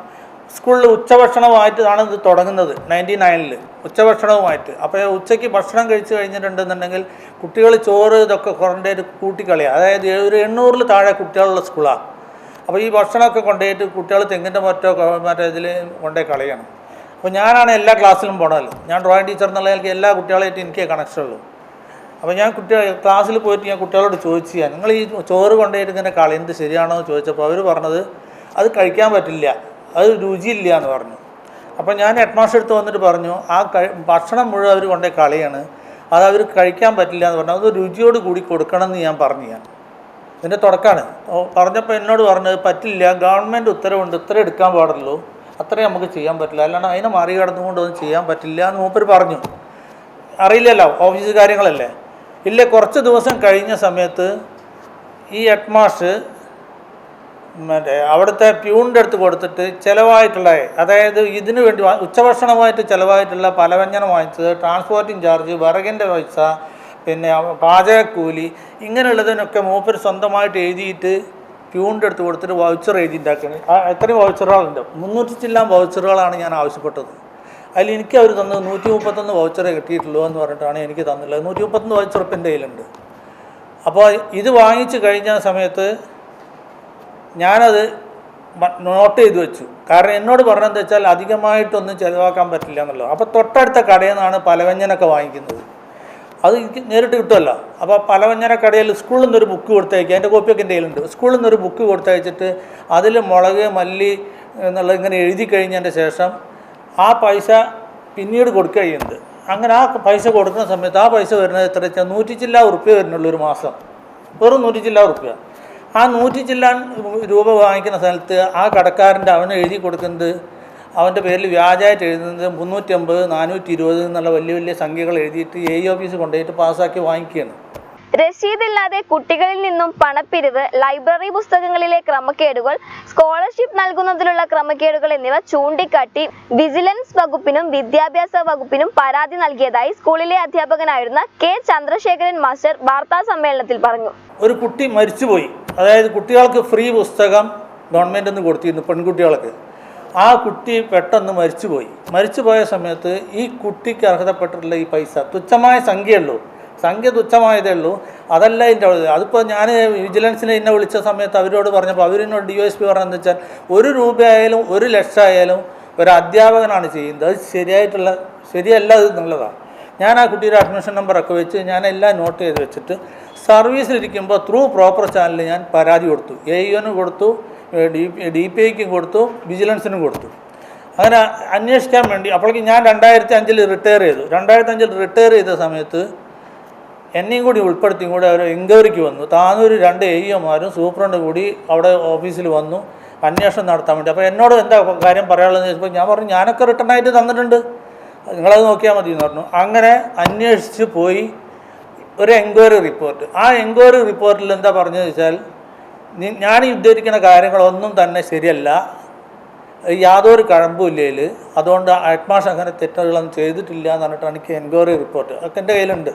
സ്കൂളിൽ ഉച്ചഭക്ഷണമായിട്ടാണ് ഇത് തുടങ്ങുന്നത്. 99-ൽ ഉച്ചഭക്ഷണവുമായിട്ട്. അപ്പോൾ ഉച്ചയ്ക്ക് ഭക്ഷണം കഴിച്ച് കഴിഞ്ഞിട്ടുണ്ടെന്നുണ്ടെങ്കിൽ കുട്ടികൾ ചോറ് ഇതൊക്കെ കൊണ്ടുപോയിട്ട് കൂട്ടിക്കളയുക. അതായത് ഒരു 800-ൽ താഴെ കുട്ടികളുള്ള സ്കൂളാണ്. അപ്പോൾ ഈ ഭക്ഷണമൊക്കെ കൊണ്ടുപോയിട്ട് കുട്ടികൾ തെങ്ങിൻ്റെ മറ്റേ ഇതിൽ കൊണ്ടുപോയി കളയണം. അപ്പോൾ ഞാനാണ് എല്ലാ ക്ലാസ്സിലും പോകണമല്ലോ. ഞാൻ ഡ്രോയിങ് ടീച്ചർ എന്നുള്ള എല്ലാ കുട്ടികളായിട്ട് എനിക്ക് കണക്ഷൻ ഉള്ളൂ. അപ്പോൾ ഞാൻ ക്ലാസ്സിൽ പോയിട്ട് ഞാൻ കുട്ടികളോട് ചോദിച്ചു, നിങ്ങൾ ഈ ചോറ് കൊണ്ടുപോയിട്ട് ഇങ്ങനെ കളയുന്നത് ശരിയാണോ എന്ന് ചോദിച്ചപ്പോൾ അവർ പറഞ്ഞത് അത് കഴിക്കാൻ പറ്റില്ല, അത് രുചിയില്ല എന്ന് പറഞ്ഞു. അപ്പോൾ ഞാൻ ഹെഡ് മാസ്റ്റർ അടുത്ത് വന്നിട്ട് പറഞ്ഞു, ആ ഭക്ഷണം മുഴുവൻ അവർ കൊണ്ടുപോയി കളയാണ്, അത് അവർ കഴിക്കാൻ പറ്റില്ല എന്ന് പറഞ്ഞു. അത് രുചിയോട് കൂടി കൊടുക്കണമെന്ന് ഞാൻ പറഞ്ഞു. ഇതിൻ്റെ തുടക്കമാണ് പറഞ്ഞപ്പോൾ എന്നോട് പറഞ്ഞത് പറ്റില്ല, ഗവൺമെൻറ് ഉത്തരവുണ്ട്, ഇത്ര എടുക്കാൻ പാടുള്ളൂ, അത്രയും നമുക്ക് ചെയ്യാൻ പറ്റില്ല, അല്ലാണ്ട് അതിനെ മറികടന്നുകൊണ്ടൊന്നും ചെയ്യാൻ പറ്റില്ല എന്ന് മൂപ്പർ പറഞ്ഞു. അറിയില്ലല്ലോ, ഓഫീസ് കാര്യങ്ങളല്ലേ. ഇല്ല, കുറച്ച് ദിവസം കഴിഞ്ഞ സമയത്ത് ഈ ഹെഡ് മാസ്റ്റർ അവിടുത്തെ പ്യൂണിൻ്റെ അടുത്ത് കൊടുത്തിട്ട് ചിലവായിട്ടുള്ള, അതായത് ഇതിനു വേണ്ടി ഉച്ചഭക്ഷണമായിട്ട് ചിലവായിട്ടുള്ള പലവ്യഞ്ജനം വാങ്ങിച്ചത്, ട്രാൻസ്പോർട്ടിങ് ചാർജ്, വിറകിൻ്റെ പൈസ, പിന്നെ പാചകക്കൂലി, ഇങ്ങനെയുള്ളതിനൊക്കെ മൂപ്പർ സ്വന്തമായിട്ട് എഴുതിയിട്ട് പ്യൂണിൻ്റെ അടുത്ത് കൊടുത്തിട്ട് വൗച്ചർ എഴുതിയിട്ടുണ്ടാക്കുന്നത്. എത്രയും വൗച്ചറുകളുണ്ട്, 300 ചില്ലാൻ വൗച്ചറുകളാണ് ഞാൻ ആവശ്യപ്പെട്ടത്. അതിൽ എനിക്ക് അവർ തന്നത് 131 വൗച്ചറേ കിട്ടിയിട്ടുള്ളൂ എന്ന് പറഞ്ഞിട്ടാണ് എനിക്ക് തന്നുള്ളത്. 131 വൗച്ചർ ഇപ്പം എൻ്റെ കയ്യിലുണ്ട്. അപ്പോൾ ഇത് വാങ്ങിച്ച് കഴിഞ്ഞ സമയത്ത് ഞാനത് നോട്ട് ചെയ്ത് വെച്ചു. കാരണം എന്നോട് പറഞ്ഞതെന്ന് വെച്ചാൽ അധികമായിട്ടൊന്നും ചിലവാക്കാൻ പറ്റില്ല എന്നുള്ളത്. അപ്പോൾ തൊട്ടടുത്ത കടയിൽ നിന്നാണ് പലവ്യഞ്ജനമൊക്കെ വാങ്ങിക്കുന്നത്. അത് എനിക്ക് നേരിട്ട് കിട്ടുമല്ലോ. അപ്പോൾ പലവ്യഞ്ജന കടയിൽ സ്കൂളിൽ നിന്നൊരു ബുക്ക് കൊടുത്തയക്കുക, അതിൻ്റെ കോപ്പിയൊക്കെ എൻ്റെ കയ്യിലുണ്ട്. സ്കൂളിൽ നിന്നൊരു ബുക്ക് കൊടുത്തയച്ചിട്ട് അതിൽ മുളക് മല്ലി എന്നുള്ള ഇങ്ങനെ എഴുതി കഴിഞ്ഞതിൻ്റെ ശേഷം ആ പൈസ പിന്നീട് കൊടുക്കുക ചെയ്യുന്നത്. അങ്ങനെ ആ പൈസ കൊടുക്കുന്ന സമയത്ത് ആ പൈസ വരുന്നത് എത്ര വെച്ചാൽ 100 ചില്ലാ ഉറുപ്പ്യ വരുന്നുള്ളൂ ഒരു മാസം, വെറും 100 ചില്ലാ ഉറുപ്പ്യ. ആ 100 ചില്ലാൻ രൂപ വാങ്ങിക്കുന്ന സ്ഥലത്ത് ആ കടക്കാരൻ്റെ അവന് എഴുതി കൊടുക്കുന്നത് അവൻ്റെ പേരിൽ വ്യാജമായിട്ട് എഴുതുന്നത് 350, 420 എന്നുള്ള വലിയ വലിയ സംഖ്യകൾ എഴുതിയിട്ട് ഓഫീസ് കൊണ്ടുപോയിട്ട് പാസ്സാക്കി വാങ്ങിക്കുകയാണ്. രസീതില്ലാതെ കുട്ടികളിൽ നിന്നും പണപ്പിരിവ്, ലൈബ്രറി പുസ്തകങ്ങളിലെ ക്രമക്കേടുകൾ, സ്കോളർഷിപ്പ് നൽകുന്നതിലുള്ള ക്രമക്കേടുകൾ എന്നിവ ചൂണ്ടിക്കാട്ടി വിജിലൻസ് വകുപ്പിനും വിദ്യാഭ്യാസ വകുപ്പിനും പരാതി നൽകിയതായി സ്കൂളിലെ അധ്യാപകനായിരുന്ന കെ ചന്ദ്രശേഖരൻ മാസ്റ്റർ വാർത്താ സമ്മേളനത്തിൽ പറഞ്ഞു. ഒരു കുട്ടി മരിച്ചുപോയി, അതായത് കുട്ടികൾക്ക് ഫ്രീ പുസ്തകം ഗവൺമെൻറ് നിന്ന് കൊടുത്തിരുന്നു പെൺകുട്ടികൾക്ക്. ആ കുട്ടി പെട്ടെന്ന് മരിച്ചുപോയ സമയത്ത് ഈ കുട്ടിക്ക് അർഹതപ്പെട്ടിട്ടുള്ള ഈ പൈസ തുച്ഛമായ സംഖ്യ തുച്ഛമായതേ ഉള്ളൂ. അതല്ല ഇതിൻ്റെ അതിപ്പോൾ ഞാൻ വിജിലൻസിനെ എന്നെ വിളിച്ച സമയത്ത് അവരോട് പറഞ്ഞപ്പോൾ അവരിനോട് DOSP പറഞ്ഞതെന്ന് വെച്ചാൽ 1 രൂപയായാലും 1 ലക്ഷം ആയാലും ഒരു അധ്യാപകനാണ് ചെയ്യുന്നത്, അത് ശരിയല്ല, അത് നല്ലതാണ്. ഞാൻ ആ കുട്ടിയുടെ അഡ്മിഷൻ നമ്പറൊക്കെ വെച്ച് ഞാൻ എല്ലാം നോട്ട് ചെയ്ത് വെച്ചിട്ട് സർവീസിലിരിക്കുമ്പോൾ ത്രൂ പ്രോപ്പർ ചാനലിൽ ഞാൻ പരാതി കൊടുത്തു. AEOന് കൊടുത്തു, DPIക്കും കൊടുത്തു, വിജിലൻസിനും കൊടുത്തു. അങ്ങനെ അന്വേഷിക്കാൻ വേണ്ടി അപ്പോഴേക്കും ഞാൻ 2005 റിട്ടയർ ചെയ്തു. 2005 റിട്ടയർ ചെയ്ത സമയത്ത് എന്നെയും കൂടി ഉൾപ്പെടുത്തിയും കൂടി അവർ എൻക്വയറിക്ക് വന്നു. താനൂർ 2 AEOമാരും സൂപ്രണ്ട് കൂടി അവിടെ ഓഫീസിൽ വന്നു അന്വേഷണം നടത്താൻ വേണ്ടി. അപ്പോൾ എന്നോട് എന്താ കാര്യം പറയാനുള്ളതെന്ന് ചോദിച്ചപ്പോൾ ഞാൻ പറഞ്ഞു ഞാനൊക്കെ റിട്ടേണായിട്ട് തന്നിട്ടുണ്ട്, നിങ്ങളത് നോക്കിയാൽ മതി എന്ന് പറഞ്ഞു. അങ്ങനെ അന്വേഷിച്ച് പോയി ഒരു എൻക്വയറി റിപ്പോർട്ട്. ആ എൻക്വയറി റിപ്പോർട്ടിൽ എന്താ പറഞ്ഞതെന്ന് വെച്ചാൽ ഞാൻ ഈ ഉദ്ധരിക്കുന്ന കാര്യങ്ങളൊന്നും തന്നെ ശരിയല്ല, യാതൊരു കഴമ്പുമില്ല, അതുകൊണ്ട് ഹെഡ്മാസ്റ്റർ അങ്ങനെ തെറ്റുകളൊന്നും ചെയ്തിട്ടില്ല എന്ന് പറഞ്ഞിട്ടാണ് എനിക്ക് എൻക്വയറി റിപ്പോർട്ട് ഒക്കെ എൻ്റെ കയ്യിലുണ്ട്.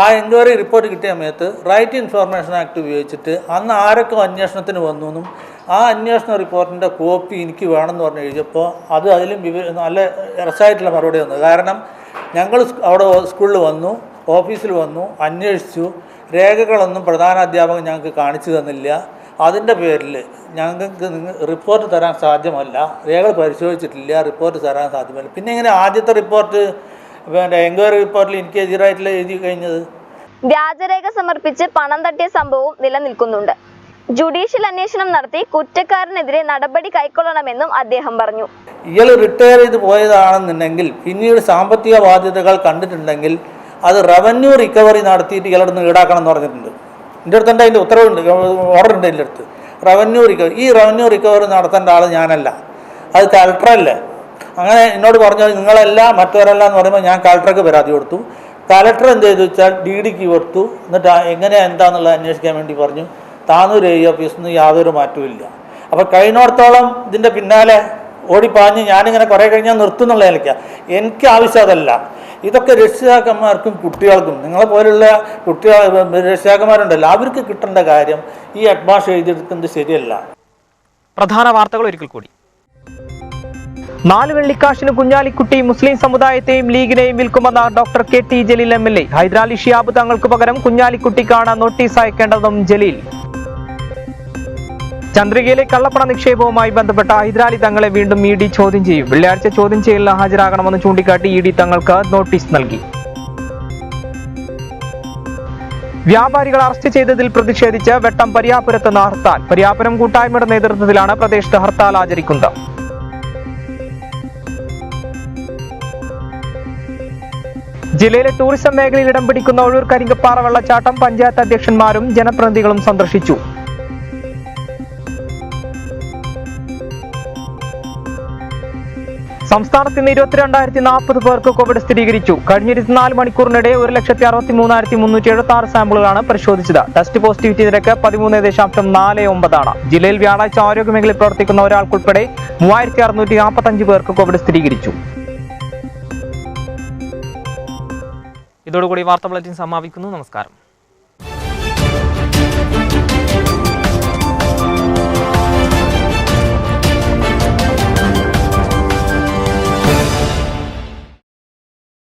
ആ എൻക്വയറി റിപ്പോർട്ട് കിട്ടിയ സമയത്ത് റൈറ്റ് ഇൻഫർമേഷൻ ആക്ട് ഉപയോഗിച്ചിട്ട് അന്ന് ആരൊക്കെ അന്വേഷണത്തിന് വന്നു എന്നും ആ അന്വേഷണ റിപ്പോർട്ടിൻ്റെ കോപ്പി എനിക്ക് വേണമെന്ന് പറഞ്ഞ് എഴുതിയപ്പോൾ അതിലും നല്ല രസമായിട്ടുള്ള മറുപടി വന്നു. കാരണം ഞങ്ങൾ അവിടെ സ്കൂളിൽ വന്നു, ഓഫീസിൽ വന്നു, അന്വേഷിച്ചു, രേഖകളൊന്നും പ്രധാന അധ്യാപകൻ ഞങ്ങൾക്ക് കാണിച്ചു തന്നില്ല, അതിൻ്റെ പേരിൽ ഞങ്ങൾക്ക് റിപ്പോർട്ട് തരാൻ സാധ്യമല്ല, രേഖകൾ പരിശോധിച്ചിട്ടില്ല, റിപ്പോർട്ട് തരാൻ സാധ്യമല്ല. പിന്നെ ഇങ്ങനെ ആദ്യത്തെ റിപ്പോർട്ട് എൻക്വയറി റിപ്പോർട്ടിൽ എനിക്ക് എതിരായിട്ടില്ല എഴുതി കഴിഞ്ഞത്. വ്യാജരേഖ സമർപ്പിച്ച് പണം തട്ടിയ സംഭവവും നിലനിൽക്കുന്നുണ്ട്. ജുഡീഷ്യൽ അന്വേഷണം നടത്തി കുറ്റക്കാരനെതിരെ നടപടി കൈക്കൊള്ളണമെന്നും അദ്ദേഹം പറഞ്ഞു. ഇയാൾ റിട്ടയർ ചെയ്ത് പോയതാണെന്നുണ്ടെങ്കിൽ പിന്നീട് സാമ്പത്തിക ബാധ്യതകൾ കണ്ടിട്ടുണ്ടെങ്കിൽ അത് റവന്യൂ റിക്കവറി നടത്തിയിട്ട് ഇയാളുടെ നിന്ന് ഈടാക്കണം എന്ന് പറഞ്ഞിട്ടുണ്ട്. എൻ്റെ അടുത്ത് അതിൻ്റെ ഉത്തരവുണ്ട്, ഓർഡർ ഉണ്ട് എൻ്റെ അടുത്ത്. റവന്യൂ റിക്കവറി നടത്തേണ്ട ആൾ ഞാനല്ല, അത് കളക്ടറല്ലേ. അങ്ങനെ എന്നോട് പറഞ്ഞു നിങ്ങളല്ല മറ്റവരല്ല എന്ന് പറയുമ്പോൾ ഞാൻ കളക്ടർക്ക് പരാതി കൊടുത്തു. കളക്ടർ എന്ത് ചെയ്തു വെച്ചാൽ DDക്ക് കൊടുത്തു. എന്നിട്ട് എന്താണെന്നുള്ളത് അന്വേഷിക്കാൻ വേണ്ടി പറഞ്ഞു. താനൂർ ഓഫീസിൽ നിന്ന് യാതൊരു മാറ്റവും. അപ്പോൾ കഴിഞ്ഞോടത്തോളം ഇതിൻ്റെ പിന്നാലെ ഓടിപ്പാഞ്ഞ് ഞാനിങ്ങനെ കുറേ കഴിഞ്ഞാൽ നിർത്തുന്നുള്ള നിലയ്ക്കാണ്. എനിക്ക് ആവശ്യം അതല്ല. ഇതൊക്കെ രക്ഷിതാക്കന്മാർക്കും കുട്ടികൾക്കും നിങ്ങളെ പോലുള്ള രക്ഷിതാക്കന്മാരുണ്ടല്ലോ അവർക്ക് കിട്ടേണ്ട കാര്യം ഈ ഹെഡ്മാസ്റ്റർ എഴുതിയെടുക്കുന്നത് ശരിയല്ല. പ്രധാന വാർത്തകൾ ഒരിക്കൽ കൂടി. 4 വെള്ളിക്കാശിന് കുഞ്ഞാലിക്കുട്ടി മുസ്ലിം സമുദായത്തെയും ലീഗിനെയും വിൽക്കുമെന്ന doctor KT Jaleel MLA. Hyderali Shihab തങ്ങൾക്ക് പകരം കുഞ്ഞാലിക്കുട്ടിക്കാണ് നോട്ടീസ് അയക്കേണ്ടതെന്നും ജലീൽ. ചന്ദ്രികയിലെ കള്ളപ്പണ നിക്ഷേപവുമായി ബന്ധപ്പെട്ട ഹൈദരാലി തങ്ങളെ വീണ്ടും ED ചോദ്യം ചെയ്യും. വെള്ളിയാഴ്ച ചോദ്യം ചെയ്യലിന് ഹാജരാകണമെന്ന് ചൂണ്ടിക്കാട്ടി ED തങ്ങൾക്ക് നോട്ടീസ് നൽകി. വ്യാപാരികൾ അറസ്റ്റ് ചെയ്തതിൽ പ്രതിഷേധിച്ച് വെട്ടം പരിയാപുരത്ത് ഹർത്താൽ. പരിയാപുരം കൂട്ടായ്മയുടെ നേതൃത്വത്തിലാണ് പ്രദേശത്ത് ഹർത്താൽ ആചരിക്കുന്നത്. ജില്ലയിലെ ടൂറിസം മേഖലയിൽ ഇടം പിടിക്കുന്ന ഒഴൂർ കരിങ്കപ്പാറ വെള്ളച്ചാട്ടം പഞ്ചായത്ത് അധ്യക്ഷന്മാരും ജനപ്രതിനിധികളും സന്ദർശിച്ചു. സംസ്ഥാനത്ത് ഇന്ന് 22,040 പേർക്ക് കോവിഡ് സ്ഥിരീകരിച്ചു. കഴിഞ്ഞ 24 മണിക്കൂറിനിടെ 1,63,376 സാമ്പിളുകളാണ് പരിശോധിച്ചത്. ടെസ്റ്റ് പോസിറ്റിവിറ്റി നിരക്ക് 13.49 ആണ്. ജില്ലയിൽ വ്യാഴാഴ്ച ആരോഗ്യമേഖലയിൽ പ്രവർത്തിക്കുന്ന ഒരാൾക്കുൾപ്പെടെ 3,645 പേർക്ക് കോവിഡ് സ്ഥിരീകരിച്ചു. ഇതോടുകൂടി വാർത്താ ബുള്ളറ്റിൻ സമാപിക്കുന്നു. നമസ്കാരം.